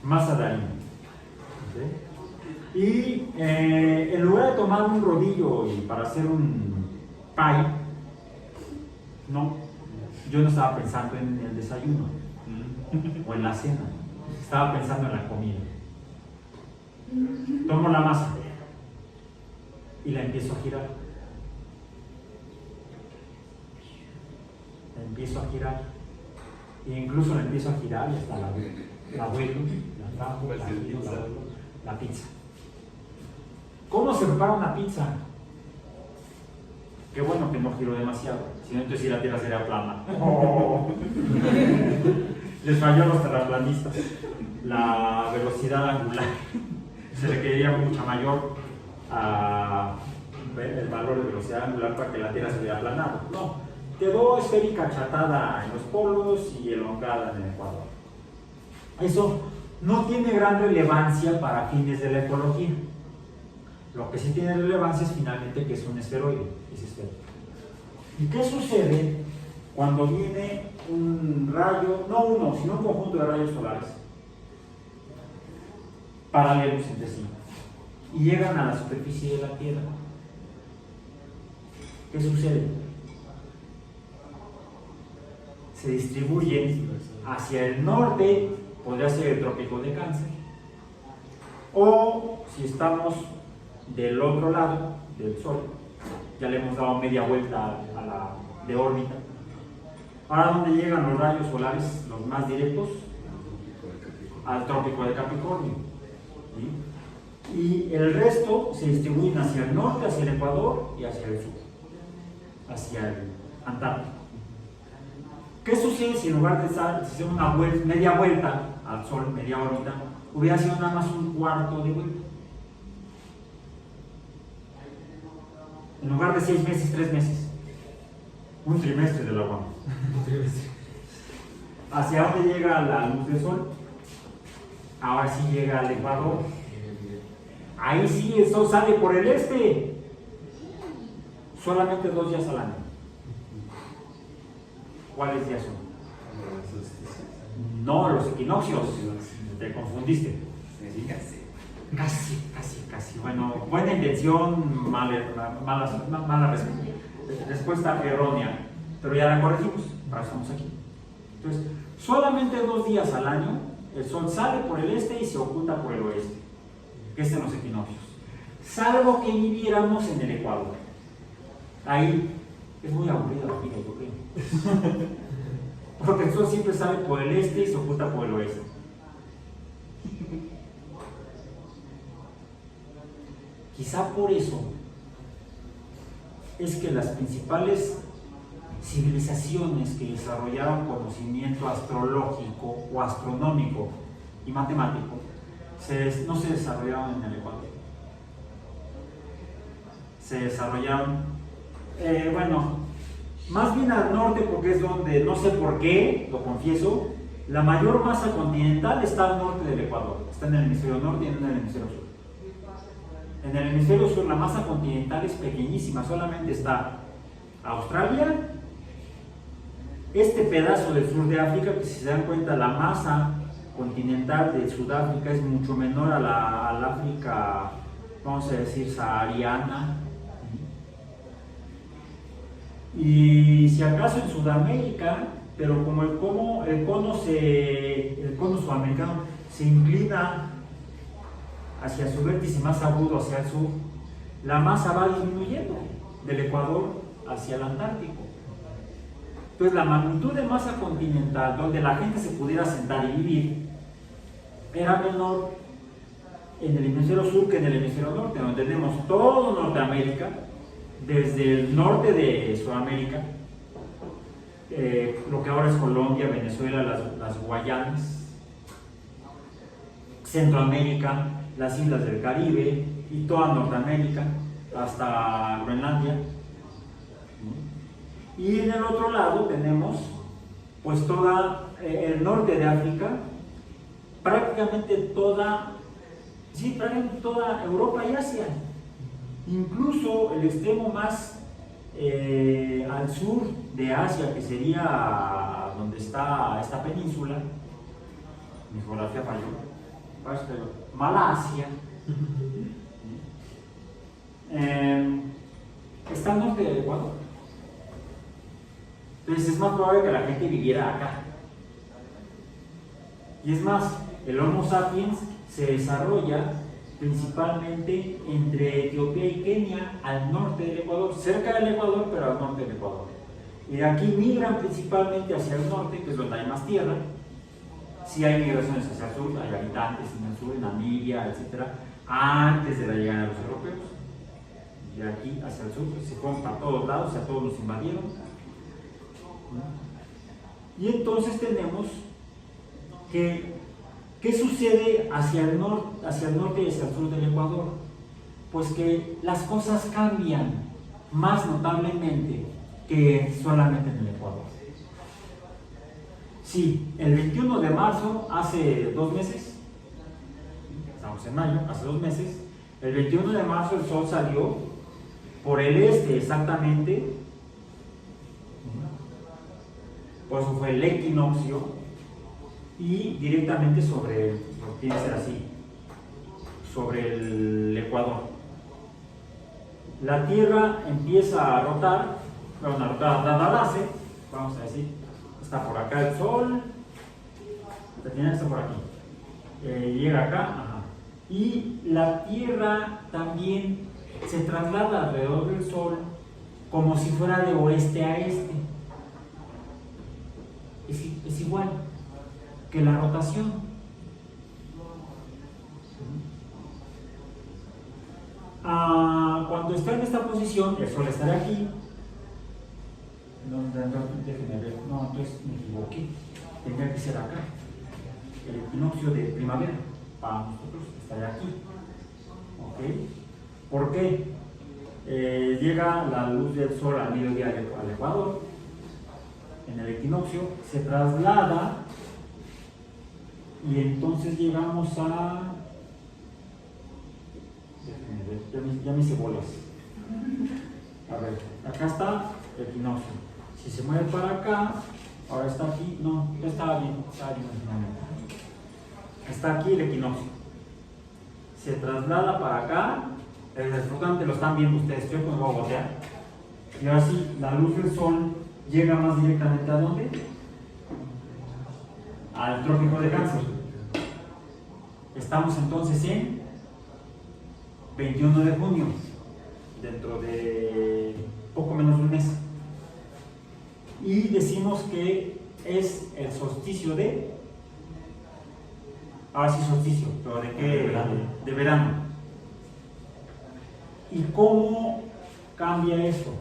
masa de harina. ¿Sí? Y en lugar de tomar un rodillo y para hacer un pie, no, yo no estaba pensando en el desayuno o en la cena, estaba pensando en la comida. Tomo la masa y la empiezo a girar. La empiezo a girar. E incluso la empiezo a girar y hasta la vuelo, la trajo, la pizza. ¿Cómo se prepara una pizza? Qué bueno que no giro demasiado, si no, entonces si la tierra sería plana. Oh. Les falló a los terraplanistas la velocidad angular. Se requeriría mucha mayor el valor de velocidad angular para que la tierra se vea aplanada. No, quedó esférica achatada en los polos y elongada en el ecuador. Eso no tiene gran relevancia para fines de la ecología. Lo que sí tiene relevancia es finalmente que es un esferoide, es esférico. ¿Y qué sucede cuando viene un rayo, no uno, sino un conjunto de rayos solares paralelos entre sí y llegan a la superficie de la Tierra? ¿Qué sucede? Se distribuyen hacia el norte, podría ser el trópico de Cáncer, o si estamos del otro lado del Sol, ya le hemos dado media vuelta de órbita. Ahora, ¿dónde llegan los rayos solares, los más directos? Al trópico de Capricornio. ¿Sí? Y el resto se distribuyen hacia el norte, hacia el Ecuador y hacia el sur, hacia el Antártico. ¿Qué sucede si en lugar de hacer una media vuelta al Sol, media órbita, hubiera sido nada más un cuarto de vuelta? En lugar de 6 meses, 3 meses. Un trimestre de la UAM. ¿Hacia dónde llega la luz del Sol? Ahora sí llega al Ecuador. Ahí sí el Sol sale por el este. Solamente 2 días al año. ¿Cuáles días son? No, los equinoccios. Te confundiste. Casi. Bueno, buena intención, mala respuesta errónea. Pero ya la corregimos. Ahora estamos aquí. Entonces, solamente 2 días al año el Sol sale por el este y se oculta por el oeste, que es en los equinoccios. Salvo que viviéramos en el Ecuador. Ahí es muy aburrida la vida, yo creo. Porque el Sol siempre sale por el este y se oculta por el oeste. Quizá por eso es que las principales civilizaciones que desarrollaron conocimiento astrológico o astronómico y matemático no se desarrollaron en el Ecuador. Se desarrollaron, más bien al norte, porque es donde, no sé por qué, lo confieso, la mayor masa continental está al norte del Ecuador, está en el hemisferio norte y en el hemisferio sur. En el hemisferio sur la masa continental es pequeñísima, solamente está Australia, este pedazo del sur de África, que si se dan cuenta la masa continental de Sudáfrica es mucho menor a la África, vamos a decir, sahariana. Y si acaso en Sudamérica, pero como el cono sudamericano se inclina hacia su vértice más agudo, hacia el sur, la masa va disminuyendo del Ecuador hacia el Antártico. Entonces la magnitud de masa continental donde la gente se pudiera sentar y vivir era menor en el hemisferio sur que en el hemisferio norte, donde tenemos todo Norteamérica, desde el norte de Sudamérica lo que ahora es Colombia, Venezuela, las Guayanas, Centroamérica, las islas del Caribe y toda Norteamérica hasta Groenlandia. Y en el otro lado tenemos pues toda el norte de África, prácticamente toda Europa y Asia, incluso el extremo más al sur de Asia, que sería donde está esta península. Mi geografía falló, Malasia. Está al norte del Ecuador. Entonces es más probable que la gente viviera acá. Y es más, el Homo sapiens se desarrolla principalmente entre Etiopía y Kenia, al norte del Ecuador, cerca del Ecuador, pero al norte del Ecuador. Y de aquí migran principalmente hacia el norte, que es donde hay más tierra. Sí hay migraciones hacia el sur, hay habitantes en el sur, en Namibia, etc., antes de la llegada de los europeos. De aquí hacia el sur, pues, se fueron para todos lados, a todos los invadieron. Y entonces tenemos que ¿qué sucede hacia el norte y hacia el sur del Ecuador? Pues que las cosas cambian más notablemente que solamente en el Ecuador. Sí, el 21 de marzo, hace 2 meses, estamos en mayo, hace 2 meses, el 21 de marzo el sol salió por el este exactamente, por eso fue el equinoccio, y directamente tiene que ser así, sobre el Ecuador. La Tierra empieza a rotar, a dar base, vamos a decir, está por acá el Sol, está por aquí, llega acá, ajá. Y la Tierra también se traslada alrededor del Sol como si fuera de oeste a este. Es igual que la rotación. Cuando está en esta posición, el Sol estará aquí. Déjenme ver, no, entonces me equivoqué. Tendría que ser acá. El equinoccio de primavera, para nosotros, estaría aquí. ¿Ok? ¿Por qué? Llega la luz del Sol al mediodía al Ecuador. En el equinoccio se traslada y entonces llegamos a... Déjenme ver, ya me hice bolas. A ver, acá está el equinoccio. Si se mueve para acá, ahora está aquí, no, ya estaba bien. Está aquí el equinoccio. Se traslada para acá, el resultante lo están viendo ustedes, yo me voy a botear. Y ahora sí, la luz del Sol llega más directamente a ¿dónde? Al trópico de Cáncer. Estamos entonces en 21 de junio, dentro de poco menos de un mes. Y decimos que es el solsticio ahora sí solsticio, pero ¿de qué? De verano. ¿Y cómo cambia esto?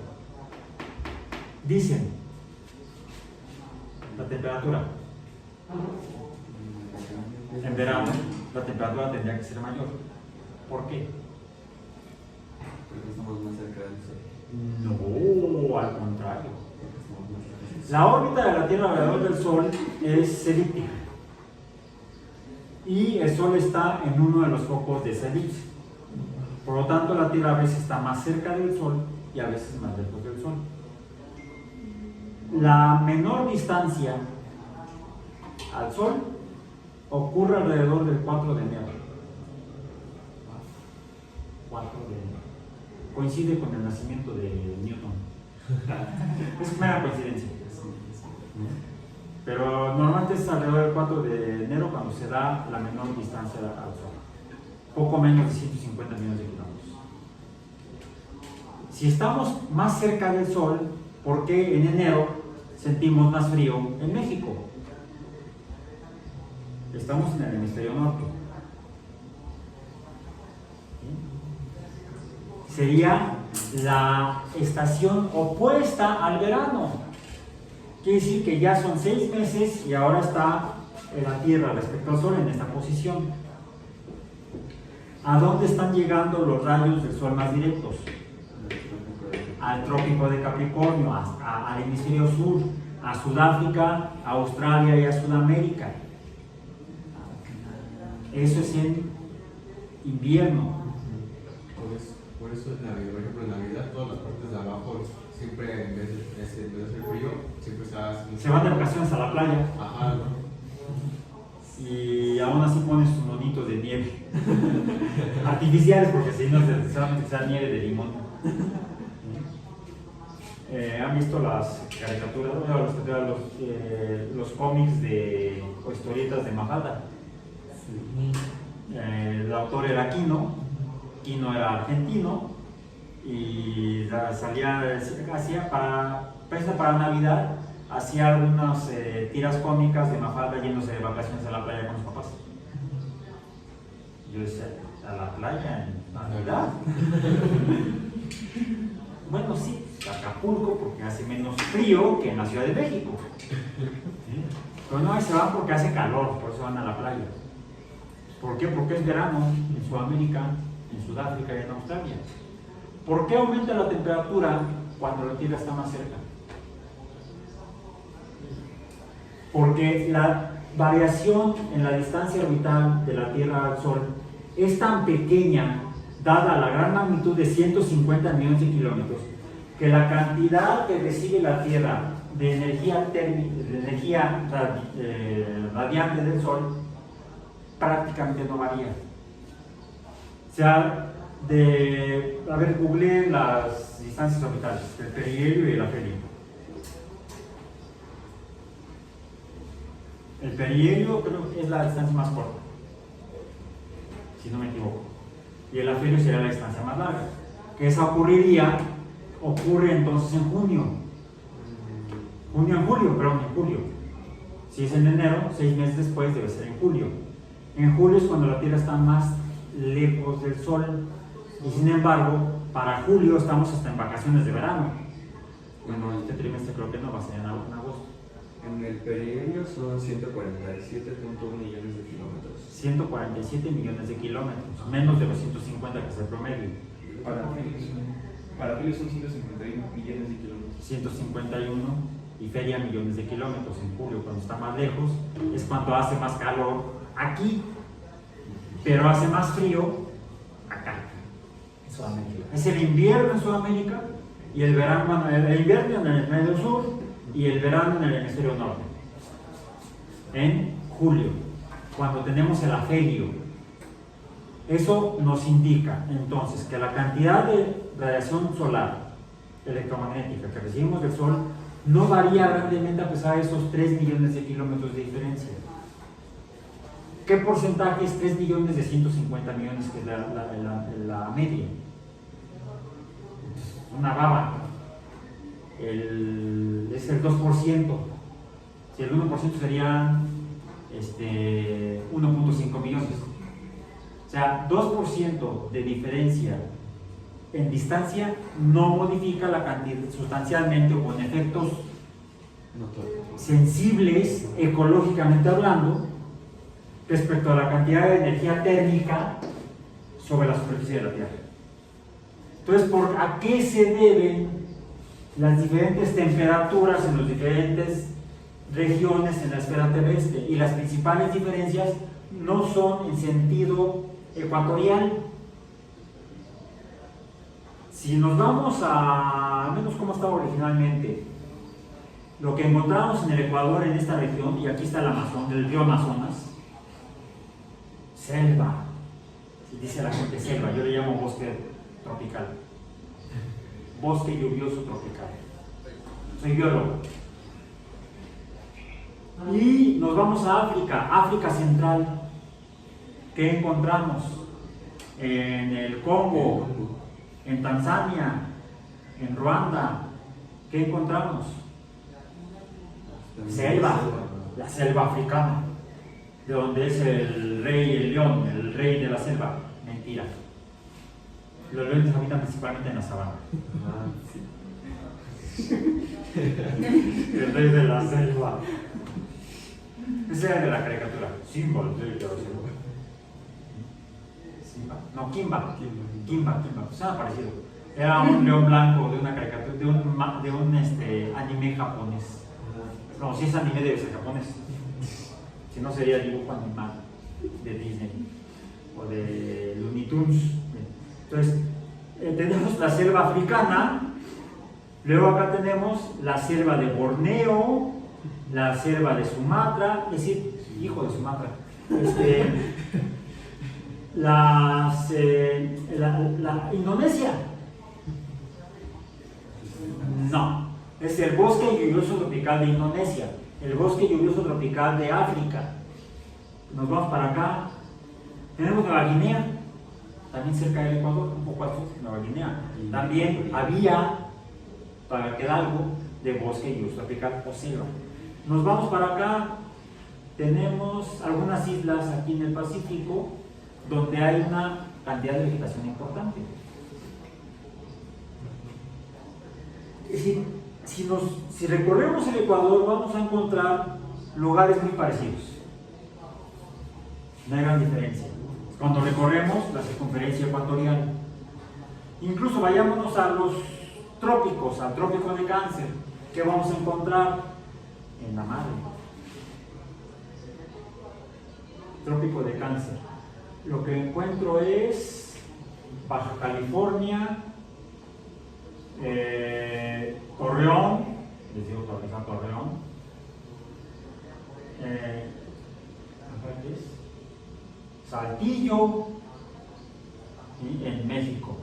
Dicen, la temperatura. En verano la temperatura tendría que ser mayor. ¿Por qué?
Porque estamos más cerca del Sol.
No, al contrario. La órbita de la Tierra alrededor del Sol es elíptica. Y el Sol está en uno de los focos de esa elipse. Por lo tanto, la Tierra a veces está más cerca del Sol y a veces más lejos del Sol. La menor distancia al Sol ocurre alrededor del 4 de enero. 4 de enero. Coincide con el nacimiento de Newton. Es mera coincidencia. Pero normalmente es alrededor del 4 de enero cuando se da la menor distancia al Sol. Poco menos de 150 millones de kilómetros. Si estamos más cerca del Sol, ¿por qué en enero sentimos más frío en México? Estamos en el hemisferio norte. Sería la estación opuesta al verano. Quiere decir que ya son 6 meses y ahora está la Tierra respecto al Sol en esta posición. ¿A dónde están llegando los rayos del Sol más directos? Al trópico de Capricornio, al hemisferio sur, a Sudáfrica, a Australia y a Sudamérica. Eso es en invierno.
Por eso en Navidad, por ejemplo, en Navidad todas las partes de abajo siempre en vez de hacer frío, siempre
Se van de vacaciones a la playa.
Ajá, ¿no?
Y aún así ponen sus monitos de nieve. Artificiales, porque si no se van a utilizar nieve de limón. ¿Han visto las caricaturas, los cómics o historietas de Mafalda? El autor era Quino era argentino y hacía para Navidad, hacía algunas tiras cómicas de Mafalda yéndose de vacaciones a la playa con los papás. Yo decía, ¿a la playa en Navidad? Bueno, sí, Acapulco porque hace menos frío que en la Ciudad de México. Pero no, se van porque hace calor, por eso van a la playa. ¿Por qué? Porque es verano en Sudamérica, en Sudáfrica y en Australia. ¿Por qué aumenta la temperatura cuando la Tierra está más cerca? Porque la variación en la distancia orbital de la Tierra al Sol es tan pequeña, dada la gran magnitud de 150 millones de kilómetros, que la cantidad que recibe la Tierra de energía radiante del Sol prácticamente no varía. O sea, a ver, googleen las distancias orbitales, el perihelio y el afelio. El perihelio creo que es la distancia más corta, si no me equivoco, y el afelio sería la distancia más larga, que esa ocurre entonces en junio, en julio. Si es en enero, 6 meses después debe ser en julio. En julio es cuando la Tierra está más lejos del Sol, y sin embargo, para julio estamos hasta en vacaciones de verano. Bueno, este trimestre creo que no va a ser en agosto.
En el perihelio son 147.1 millones de kilómetros.
147 millones de kilómetros, menos de los 150 que es el promedio.
Para Julio son 151 millones de kilómetros.
151 y feria millones de kilómetros. En julio, cuando está más lejos, es cuando hace más calor aquí, pero hace más frío acá, en Sudamérica. Es el invierno en Sudamérica y el verano, el invierno en el hemisferio sur y el verano en el hemisferio norte. En julio, cuando tenemos el afelio. Eso nos indica entonces que la cantidad de radiación solar electromagnética que recibimos del Sol no varía grandemente a pesar de esos 3 millones de kilómetros de diferencia. ¿Qué porcentaje es 3 millones de 150 millones, que es la media? Una baba. Es el 2%. Si el 1% serían 1.5 millones. O sea, 2% de diferencia en distancia no modifica la cantidad sustancialmente o con efectos sensibles, ecológicamente hablando, respecto a la cantidad de energía térmica sobre la superficie de la Tierra. Entonces, ¿a qué se deben las diferentes temperaturas en las diferentes regiones en la esfera terrestre? Y las principales diferencias no son en sentido ecuatorial. Si nos vamos al menos como estaba originalmente, lo que encontramos en el Ecuador, en esta región, y aquí está el río Amazonas, selva, si dice la gente selva, yo le llamo bosque tropical, bosque lluvioso tropical. Soy biólogo. Y nos vamos a África Central. ¿Qué encontramos? En el Congo, en Tanzania, en Ruanda. ¿Qué encontramos? Selva, la selva africana, de donde es el rey, el león, el rey de la selva. Mentira. Los leones habitan principalmente en la sabana. El rey de la selva. Ese era de la caricatura. Simba, el rey de la selva. ¿Simba? No, Kimba. Kimba. Suena parecido. Era un león blanco de una caricatura, de un anime japonés. No, si es anime debe ser japonés. Si no sería dibujo animado de Disney o de Looney Tunes. Entonces, tenemos la selva africana, luego acá tenemos la selva de Borneo, la selva de Sumatra, es decir, hijo de Sumatra. La Indonesia. No, es el bosque lluvioso tropical de Indonesia, el bosque lluvioso tropical de África. Nos vamos para acá. Tenemos Nueva Guinea, también cerca del Ecuador, un poco al sur de Nueva Guinea. También había, para que algo, de bosque lluvioso tropical o selva. Nos vamos para acá, tenemos algunas islas aquí en el Pacífico donde hay una cantidad de vegetación importante. Es decir, si recorremos el Ecuador vamos a encontrar lugares muy parecidos. No hay gran diferencia. Cuando recorremos la circunferencia ecuatorial. Incluso vayámonos a los trópicos, al trópico de Cáncer. ¿Qué vamos a encontrar? En la madre. Trópico de Cáncer. Lo que encuentro es Baja California, Torreón, les digo Torreón, ¿qué es? Saltillo, ¿sí? En México.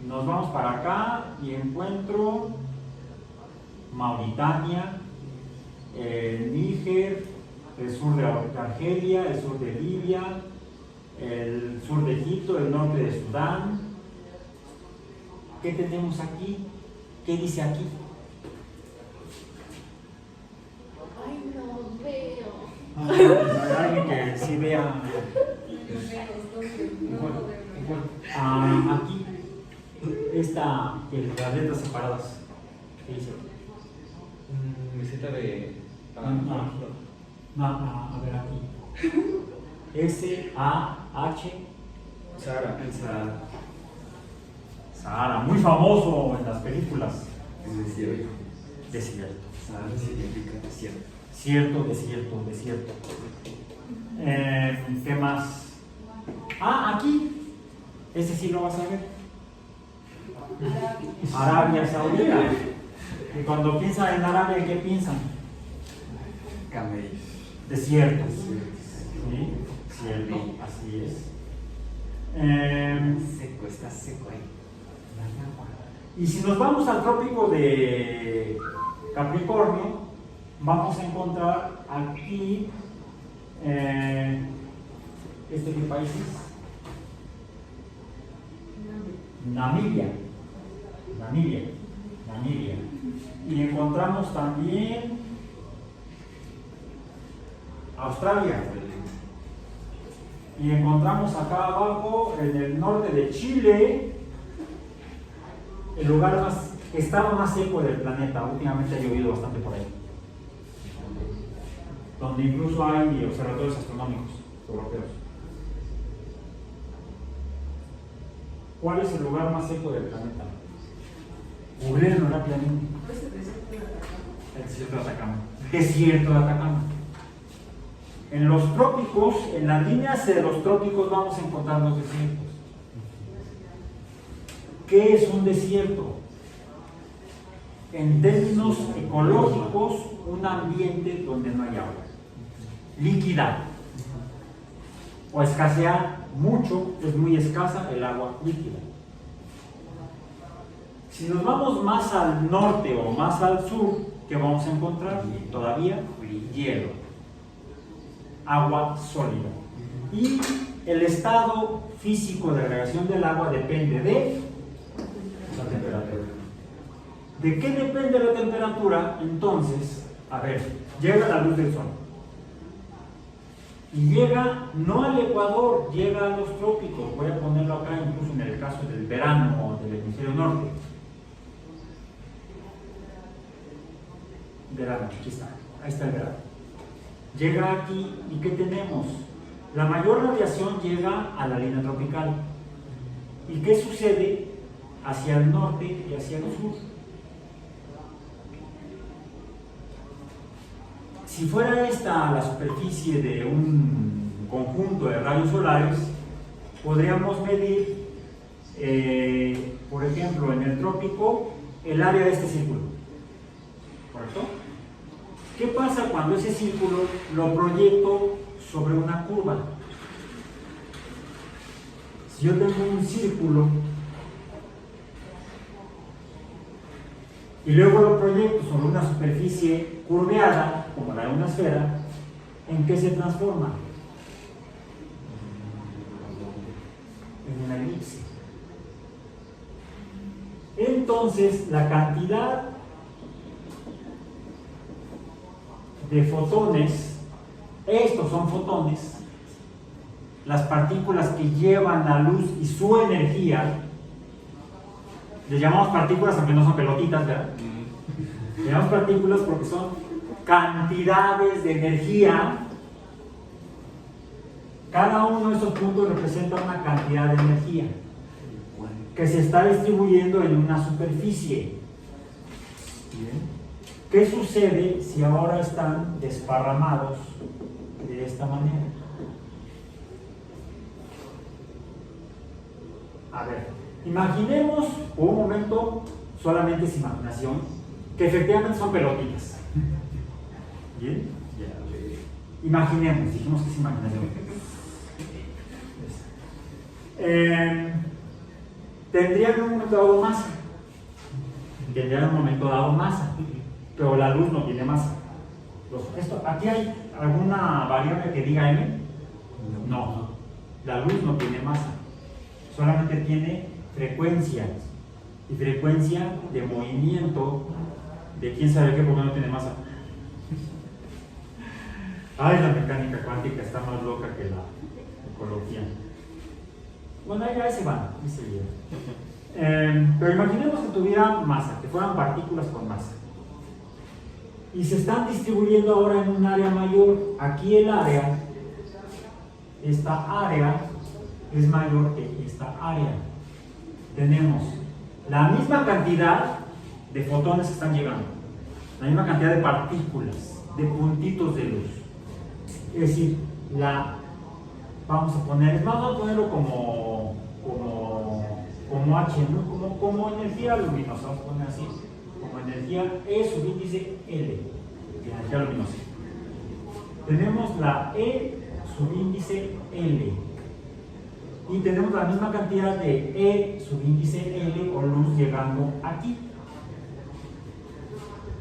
Nos vamos para acá y encuentro Mauritania, Níger, el sur de Argelia, el sur de Libia, el sur de Egipto, el norte de Sudán. ¿Qué tenemos aquí? ¿Qué dice aquí?
Ay, no veo.
Hay alguien que sí vea. Aquí está las letras separadas. ¿Qué dice?
Meseta de.
A ver aquí. S-A-H.
Sahara.
Sahara, muy famoso en las películas.
Es desierto.
Desierto.
Sahara significa desierto.
Desierto. ¿Qué más? Aquí. Ese sí lo vas a ver. Arabia Saudita. Y cuando piensan en Arabia, ¿qué piensan?
Camellos.
Desiertos. ¿Sí? Cierto, así es.
Seco, está seco ahí.
Y si nos vamos al trópico de Capricornio, vamos a encontrar aquí, ¿qué país es? Namibia. Y encontramos también Australia. Y encontramos acá abajo, en el norte de Chile, el estado más seco del planeta. Últimamente ha llovido bastante por ahí. Donde incluso hay observatorios astronómicos europeos. ¿Cuál es el lugar más seco del planeta? Googleenlo rápidamente. El desierto de Atacama. Desierto de Atacama. En los trópicos, en las líneas de los trópicos vamos a encontrar los desiertos. ¿Qué es un desierto? En términos ecológicos, un ambiente donde no hay agua. Líquida. O escasea mucho, es muy escasa el agua líquida. Si nos vamos más al norte o más al sur, ¿qué vamos a encontrar? Todavía hielo. Agua sólida. Y el estado físico de reacción del agua depende de la temperatura. ¿De qué depende la temperatura? Entonces, a ver, llega la luz del sol. Y llega no al Ecuador, llega a los trópicos. Voy a ponerlo acá incluso en el caso del verano o del hemisferio norte. verano, aquí está, ahí está el verano. Llega aquí y ¿qué tenemos? La mayor radiación llega a la línea tropical. ¿Y qué sucede hacia el norte y hacia el sur? Si fuera esta la superficie de un conjunto de rayos solares, podríamos medir, por ejemplo, en el trópico, el área de este círculo. ¿Correcto? ¿Qué pasa cuando ese círculo lo proyecto sobre una curva? Si yo tengo un círculo y luego lo proyecto sobre una superficie curveada, como la de una esfera, ¿en qué se transforma? En una elipse. Entonces, la cantidad de fotones, estos son fotones, las partículas que llevan la luz y su energía, les llamamos partículas aunque no son pelotitas, ¿verdad? Les llamamos partículas porque son cantidades de energía. Cada uno de esos puntos representa una cantidad de energía que se está distribuyendo en una superficie. ¿Qué sucede si ahora están desparramados de esta manera? A ver, imaginemos por un momento, solamente es imaginación, que efectivamente son pelotitas. ¿Bien? Imaginemos, dijimos que es imaginación. Tendrían en un momento dado masa. Tendrían en un momento dado masa, pero la luz no tiene masa. ¿Aquí hay alguna variable que diga M? No, la luz no tiene masa. Solamente tiene frecuencia, y frecuencia de movimiento de quién sabe qué, porque no tiene masa. Ay, la mecánica cuántica está más loca que la ecología. Bueno, ahí se van, pero imaginemos que tuvieran masa, que fueran partículas con masa. Y se están distribuyendo ahora en un área mayor. Aquí el área, esta área, es mayor que esta área. Tenemos la misma cantidad de fotones que están llegando, la misma cantidad de partículas, de puntitos de luz. Es decir, vamos a ponerlo como H, ¿no? como energía luminosa, vamos a poner así, como energía E subíndice L, energía luminosa. Tenemos la E subíndice L. Y tenemos la misma cantidad de E subíndice L o luz llegando aquí.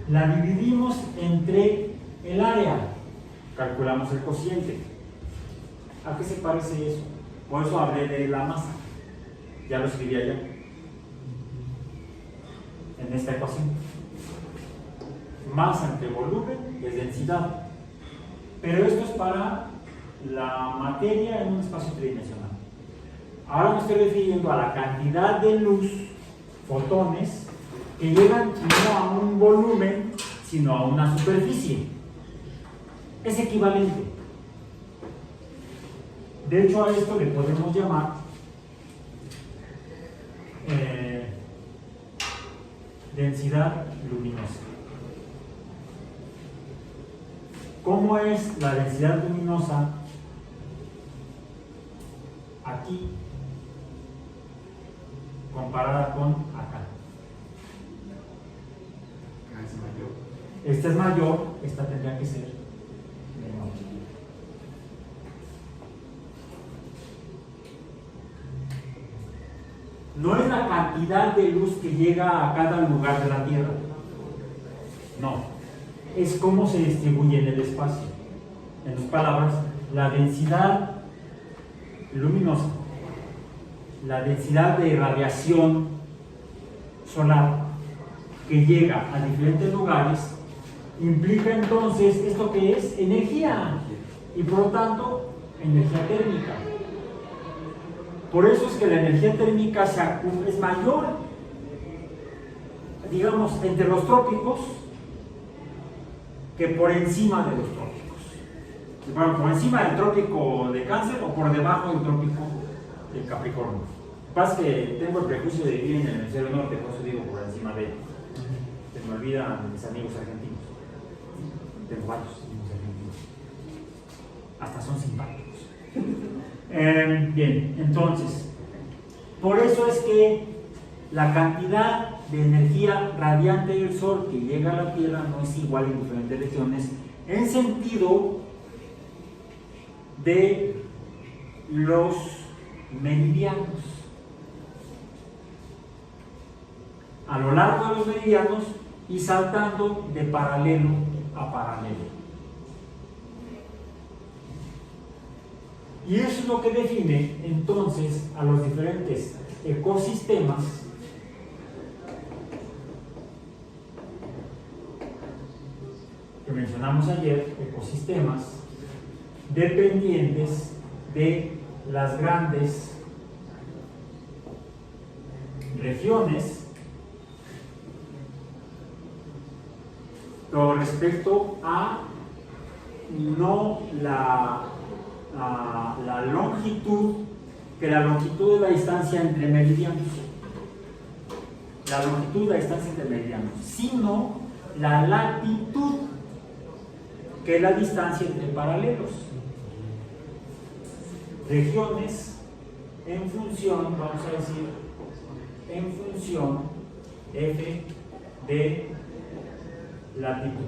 La dividimos entre el área. Calculamos el cociente. ¿A qué se parece eso? Por eso hablé de la masa. Ya lo escribí allá. En esta ecuación. Masa entre volumen es densidad. Pero esto es para la materia en un espacio tridimensional. Ahora me estoy refiriendo a la cantidad de luz, fotones, que llegan no a un volumen, sino a una superficie. Es equivalente. De hecho, a esto le podemos llamar densidad luminosa. ¿Cómo es la densidad luminosa aquí comparada con acá? Esta es mayor, esta tendría que ser menor. No es la cantidad de luz que llega a cada lugar de la Tierra. No. Es cómo se distribuye en el espacio. En otras palabras, la densidad luminosa, la densidad de radiación solar que llega a diferentes lugares, implica entonces esto que es energía y por lo tanto energía térmica. Por eso es que la energía térmica es mayor, digamos, entre los trópicos que por encima de los trópicos. Bueno, por encima del trópico de Cáncer o por debajo del trópico de Capricornio. Lo que pasa es que tengo el prejuicio de vivir en el hemisferio norte, por eso digo por encima de él. Se me olvidan mis amigos argentinos. Tengo varios amigos argentinos. Hasta son simpáticos. Bien, entonces, por eso es que la cantidad de energía radiante del Sol que llega a la Tierra no es igual en diferentes regiones, en sentido de los meridianos. A lo largo de los meridianos y saltando de paralelo a paralelo. Y eso es lo que define entonces a los diferentes ecosistemas que mencionamos ayer, ecosistemas dependientes de las grandes regiones con respecto a no la longitud, que la longitud es la distancia entre meridianos, la longitud es la distancia entre meridianos, sino la latitud, que es la distancia entre paralelos. Regiones en función, vamos a decir, en función f de latitud.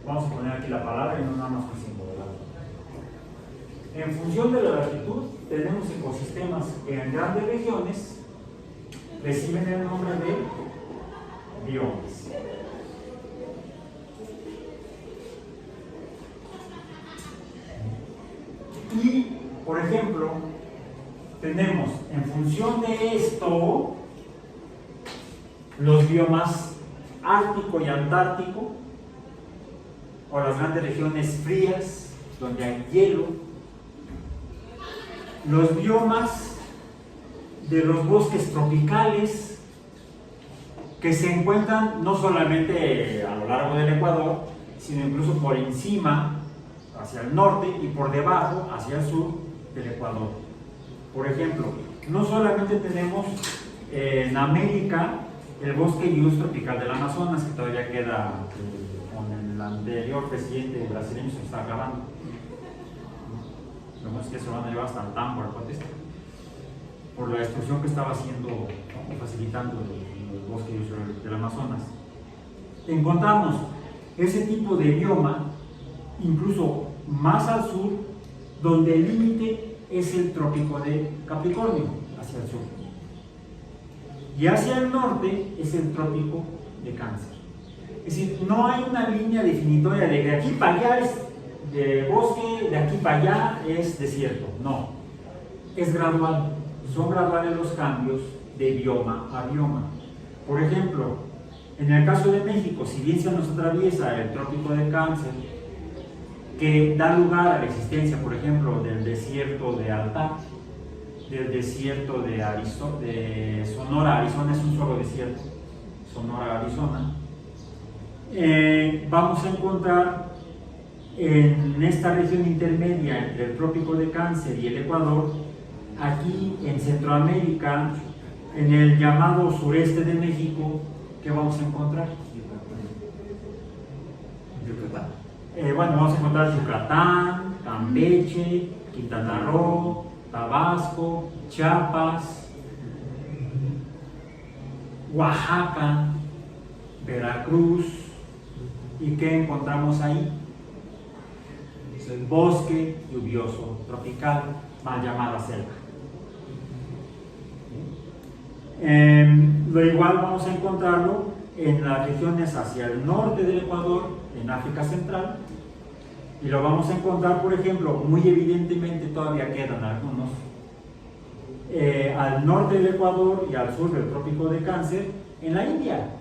Vamos a poner aquí la palabra y no nada más un símbolo. En función de la latitud, tenemos ecosistemas que en grandes regiones reciben el nombre de biomas. Y, por ejemplo, tenemos en función de esto los biomas ártico y antártico, o las grandes regiones frías donde hay hielo, los biomas de los bosques tropicales que se encuentran no solamente a lo largo del Ecuador, sino incluso por encima hacia el norte y por debajo hacia el sur del Ecuador. Por ejemplo, no solamente tenemos en América el bosque lluvioso tropical del Amazonas, que todavía queda con el anterior presidente brasileño, se está acabando. Lo más que se van a llevar hasta el Támbaro, por la destrucción que estaba haciendo, facilitando el bosque lluvioso del Amazonas. Encontramos ese tipo de bioma incluso más al sur, donde el límite es el trópico de Capricornio, hacia el sur. Y hacia el norte es el trópico de Cáncer. Es decir, no hay una línea definitoria de aquí para allá es de bosque, de aquí para allá es desierto. No, es gradual. Son graduales los cambios de bioma a bioma. Por ejemplo, en el caso de México, si bien se nos atraviesa el trópico de Cáncer, que da lugar a la existencia, por ejemplo, del desierto de Altá, del desierto de Sonora. Arizona es un solo desierto, Sonora, Arizona. Vamos a encontrar en esta región intermedia entre el trópico de Cáncer y el Ecuador, aquí en Centroamérica, en el llamado sureste de México, ¿qué vamos a encontrar? Bueno, vamos a encontrar Yucatán, Campeche, Quintana Roo, Tabasco, Chiapas, Oaxaca, Veracruz. ¿Y qué encontramos ahí? Bosque lluvioso tropical, mal llamada selva. Lo igual vamos a encontrarlo en las regiones hacia el norte del Ecuador, en África Central, y lo vamos a encontrar, por ejemplo, muy evidentemente todavía quedan algunos, al norte del Ecuador y al sur del trópico de Cáncer, en la India.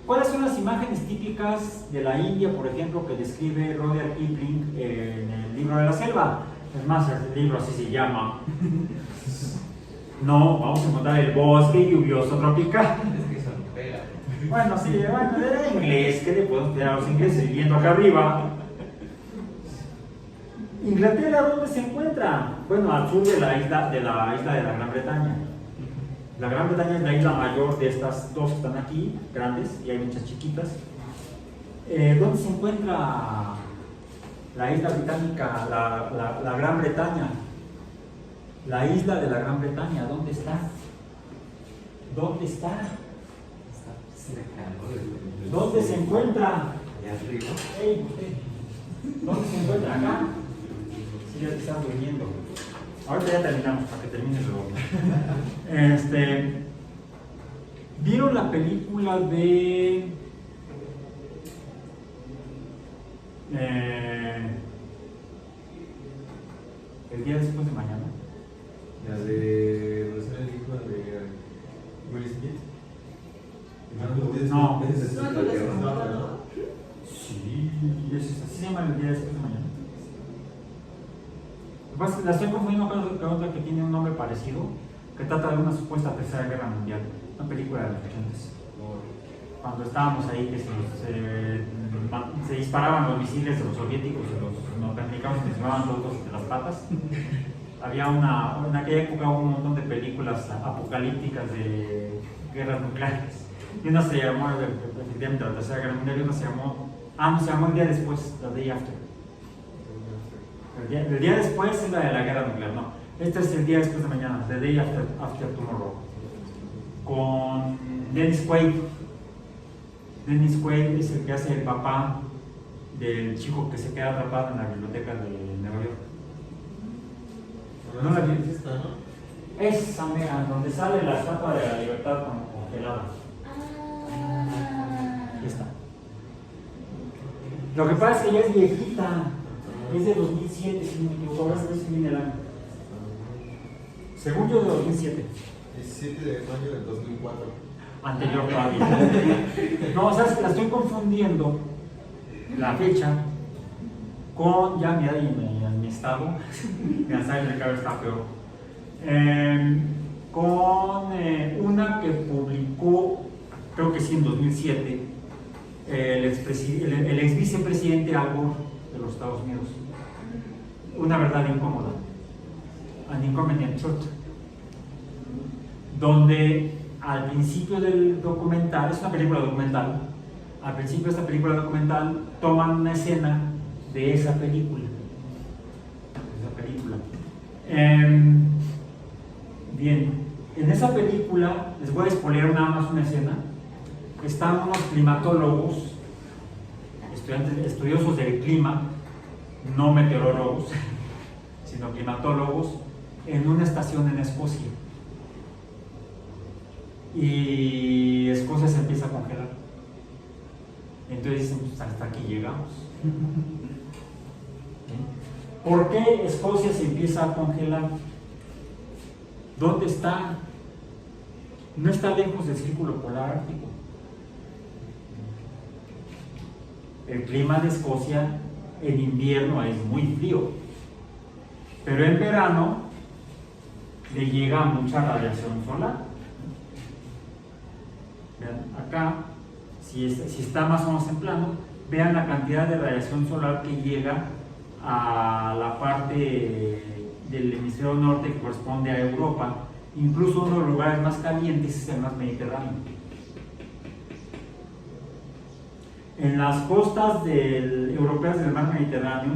¿Cuáles son las imágenes típicas de la India, por ejemplo, que describe Rudyard Kipling en el libro de la selva? Es más, el libro así se llama. No, vamos a encontrar el bosque lluvioso tropical.
Es que se lo pega.
Bueno, sí, bueno, era inglés, ¿qué le podemos pedir a los ingleses viviendo acá arriba? Inglaterra, ¿dónde se encuentra? Bueno, al sur de la isla de la Gran Bretaña. La Gran Bretaña es la isla mayor de estas dos que están aquí, grandes, y hay muchas chiquitas. ¿Dónde se encuentra la isla británica, la Gran Bretaña? La isla de la Gran Bretaña, ¿dónde está? ¿Dónde está?
Está cerca, ¿no?
¿Dónde se encuentra?
Allá arriba.
Ey, usted. ¿Dónde se encuentra? Acá. Sí, ya te estás durmiendo. Ahorita ya terminamos para que termine luego. ¿Vieron la película de El día después de mañana?
La de. ¿Dónde sale el hijo de Will Smith?
No.
Ese es
No,
el
no,
que
no,
va,
no.
¿no?
Sí, así se llama El día después de mañana. Lo que pasa es que la estoy confundiendo con otra que tiene un nombre parecido, que trata de una supuesta tercera guerra mundial, una película de los 80s. Cuando estábamos ahí, que se disparaban los misiles de los soviéticos y los norteamericanos se llevaban todos de las patas. Había en aquella época hubo un montón de películas apocalípticas de guerras nucleares. Y una se llamó, efectivamente, la tercera guerra mundial, y una se llamó, no, se llamó El día después, The Day After. El día después es la de la guerra nuclear, no. Este es El día después de mañana, The Day After Tomorrow. Con Dennis Quaid. Dennis Quaid es el que hace el papá del chico que se queda atrapado en la biblioteca de Nueva York. ¿No la vi?
Esta, ¿no?
Esa mera, donde sale la estatua de la libertad congelada. Aquí está. Lo que pasa es que ya es viejita. Es de 2007, si no me equivoco. Ahora se viene el año. Según yo, de 2007.
17 de mayo del 2004.
Anterior todavía. No, sabes que la estoy confundiendo la fecha con ya mi edad y mi estado. Ya saben, el cabello está peor. Con una que publicó, creo que sí, en 2007, el ex vicepresidente Al Gore de los Estados Unidos. Una verdad incómoda. An Inconvenient Truth. Donde al principio del documental, es una película documental, al principio de esta película documental toman una escena de esa película. Bien, en esa película, les voy a spoilear nada más una escena, están unos climatólogos, estudiosos del clima, no meteorólogos, sino climatólogos, en una estación en Escocia. Y Escocia se empieza a congelar. Entonces dicen, pues hasta aquí llegamos. ¿Por qué Escocia se empieza a congelar? ¿Dónde está? No está lejos del círculo polar ártico. El clima de Escocia en invierno es muy frío, pero en verano le llega mucha radiación solar. Vean, acá, si está más o menos en plano, vean la cantidad de radiación solar que llega a la parte del hemisferio norte que corresponde a Europa. Incluso uno de los lugares más calientes es el mar Mediterráneo. En las costas europeas del mar Mediterráneo,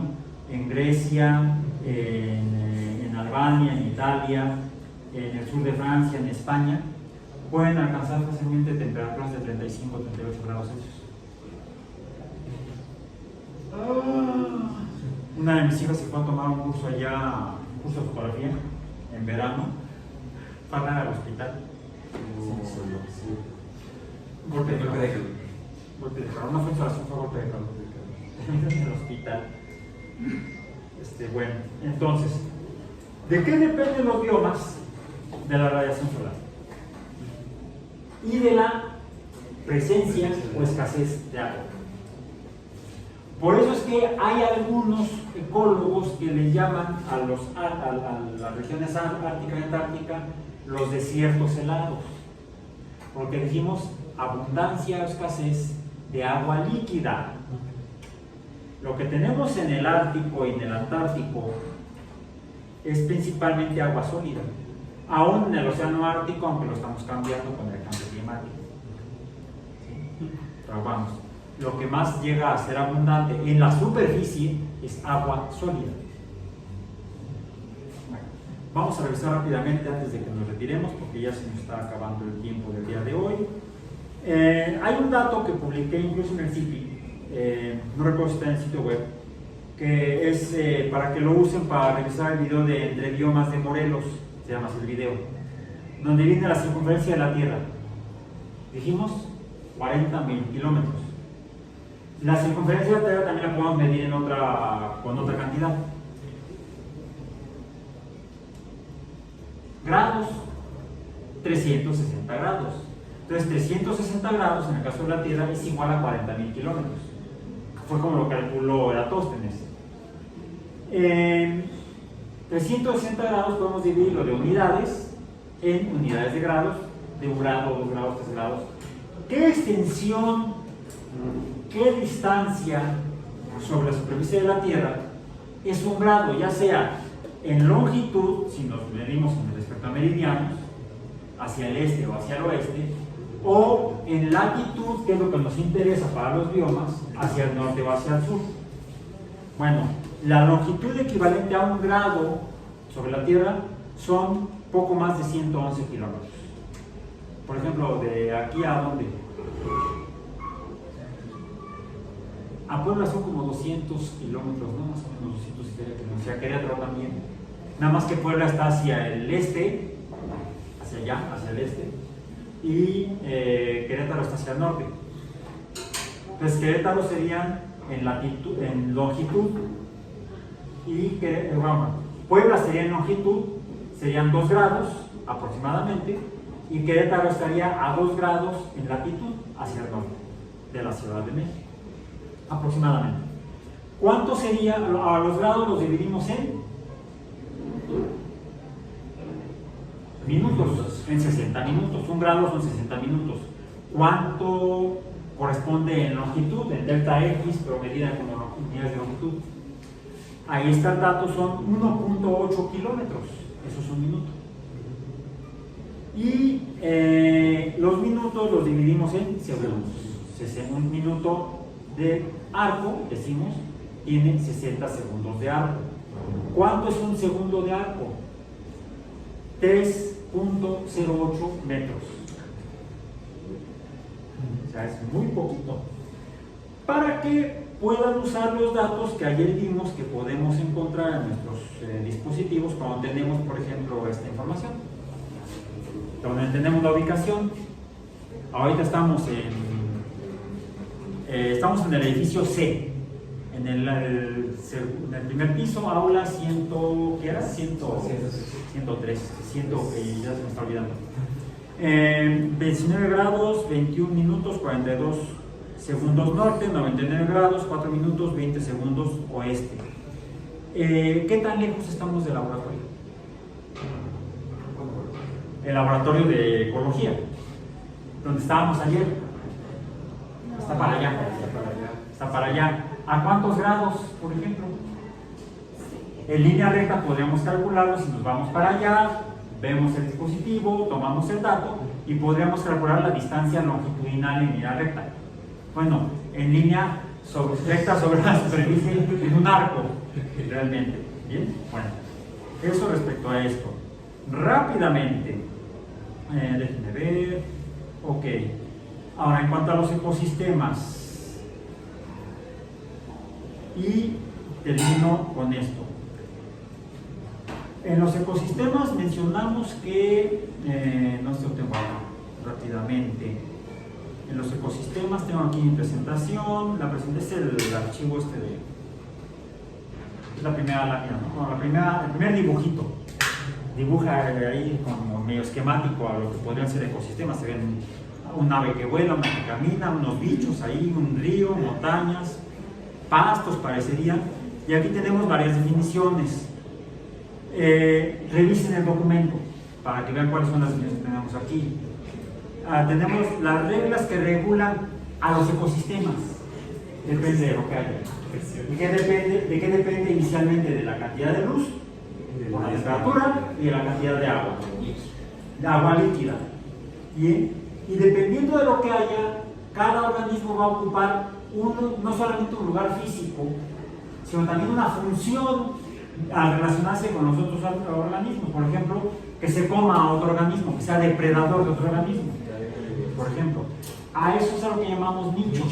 en Grecia, en Albania, en Italia, en el sur de Francia, en España, pueden alcanzar fácilmente temperaturas de 35 o 38 grados Celsius. Una de mis hijas se fue a tomar un curso allá, un curso de fotografía, en verano, para al hospital. Golpe de calor. Golpe de calor, no fue insolación, fue golpe de calor. En el hospital. Bueno, entonces, ¿de qué dependen los biomas? De la radiación solar y de la presencia o escasez de agua. Por eso es que hay algunos ecólogos que le llaman a las regiones ártica y antártica los desiertos helados, porque dijimos abundancia o escasez de agua líquida. Lo que tenemos en el Ártico y en el Antártico es principalmente agua sólida, aún en el océano Ártico, aunque lo estamos cambiando con el cambio climático. ¿Sí? Pero vamos, lo que más llega a ser abundante en la superficie es agua sólida. Bueno, vamos a revisar rápidamente antes de que nos retiremos, porque ya se nos está acabando el tiempo del día de hoy. Hay un dato que publiqué incluso en el CIPI, no recuerdo si está en el sitio web, que es para que lo usen para revisar el video de Entre Biomas de Morelos, se llama así el video, donde viene la circunferencia de la Tierra. Dijimos 40.000 kilómetros. La circunferencia de la Tierra también la podemos medir con otra cantidad. Grados, 360 grados. Entonces 360 grados en el caso de la Tierra es igual a 40.000 kilómetros. Fue como lo calculó Eratóstenes. 360 grados podemos dividirlo de unidades en unidades de grados, de 1 grado, 2 grados, 3 grados. ¿Qué extensión, qué distancia sobre la superficie de la Tierra es 1 grado? Ya sea en longitud, si nos medimos respecto a meridianos, hacia el este o hacia el oeste, o en latitud, que es lo que nos interesa para los biomas, hacia el norte o hacia el sur. Bueno, la longitud equivalente a 1 grado sobre la Tierra son poco más de 111 kilómetros. Por ejemplo, de aquí a ¿dónde? A Puebla son como 200 kilómetros, ¿no? Más o menos 200 kilómetros. O sea, Querétaro también. Nada más que Puebla está hacia el este, hacia allá, hacia el este, y Querétaro está hacia el norte. Entonces Querétaro serían en longitud y Puebla sería en longitud, serían 2 grados aproximadamente, y Querétaro estaría a 2 grados en latitud hacia el norte de la Ciudad de México, aproximadamente. ¿Cuánto sería? A los grados los dividimos en minutos, en 60 minutos. 1 grado son 60 minutos. ¿Cuánto corresponde en longitud? En delta X, pero medida como unidades de longitud. Ahí está el dato, son 1.8 kilómetros. Eso es 1 minuto. Y los minutos los dividimos en segundos. 1 minuto de arco, decimos, tiene 60 segundos de arco. ¿Cuánto es 1 segundo de arco? 3.08 metros. O sea, es muy poquito. Para que puedan usar los datos que ayer vimos que podemos encontrar en nuestros dispositivos cuando tenemos, por ejemplo, esta información. Donde tenemos la ubicación. Ahorita estamos en el edificio C, en el primer piso, aula 100, ¿qué era? 103, y ya se me está olvidando. 29 grados, 21 minutos, 42 segundos norte, 99 grados, 4 minutos, 20 segundos oeste. ¿Qué tan lejos estamos del laboratorio? El laboratorio de ecología, donde estábamos ayer. Está para allá. Está para allá. ¿A cuántos grados, por ejemplo? En línea recta podríamos calcularlo si nos vamos para allá, vemos el dispositivo, tomamos el dato y podríamos calcular la distancia longitudinal en línea recta. Bueno, en línea recta sobre la superficie en un arco, realmente. ¿Bien? Bueno, eso respecto a esto. Rápidamente, déjenme ver. Ok. Ahora, en cuanto a los ecosistemas, y termino con esto. En los ecosistemas mencionamos que, no sé, tengo rápidamente. En los ecosistemas tengo aquí mi presentación. La presentación es el archivo es la primera lámina, ¿no? El primer dibujito. Dibuja ahí como medio esquemático a lo que podrían ser ecosistemas. Se ven un ave que vuela, una que camina, unos bichos ahí, un río, montañas, pastos parecerían. Y aquí tenemos varias definiciones. Revisen el documento para que vean cuáles son las definiciones que tenemos aquí. tenemos las reglas que regulan a los ecosistemas. Depende de lo que haya. ¿De qué depende inicialmente? De la cantidad de luz, por la temperatura y de la cantidad de agua. De agua líquida. Bien. Y dependiendo de lo que haya, cada organismo va a ocupar no solamente un lugar físico, sino también una función al relacionarse con los otros organismos. Por ejemplo, que se coma a otro organismo, que sea depredador de otro organismo. Por ejemplo, a eso es a lo que llamamos nichos.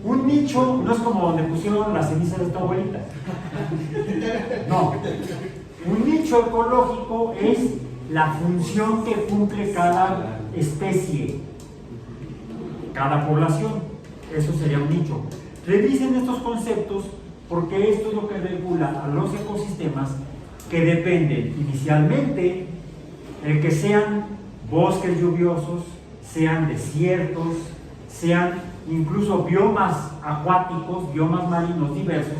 Un nicho no es como donde pusieron las cenizas de tu abuelita. No. Un nicho ecológico es la función que cumple cada especie, cada población. Eso sería un nicho. Revisen estos conceptos porque esto es lo que regula a los ecosistemas, que dependen inicialmente de que sean bosques lluviosos, sean desiertos, sean incluso biomas acuáticos, biomas marinos diversos.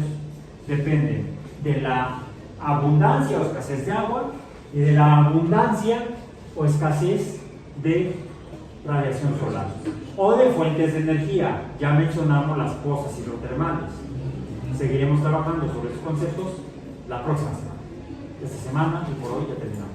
Dependen de la abundancia o escasez de agua y de la abundancia o escasez de radiación solar o de fuentes de energía. Ya mencionamos las pozas hidrotermales. Seguiremos trabajando sobre estos conceptos la próxima semana. Esta semana y por hoy ya terminamos.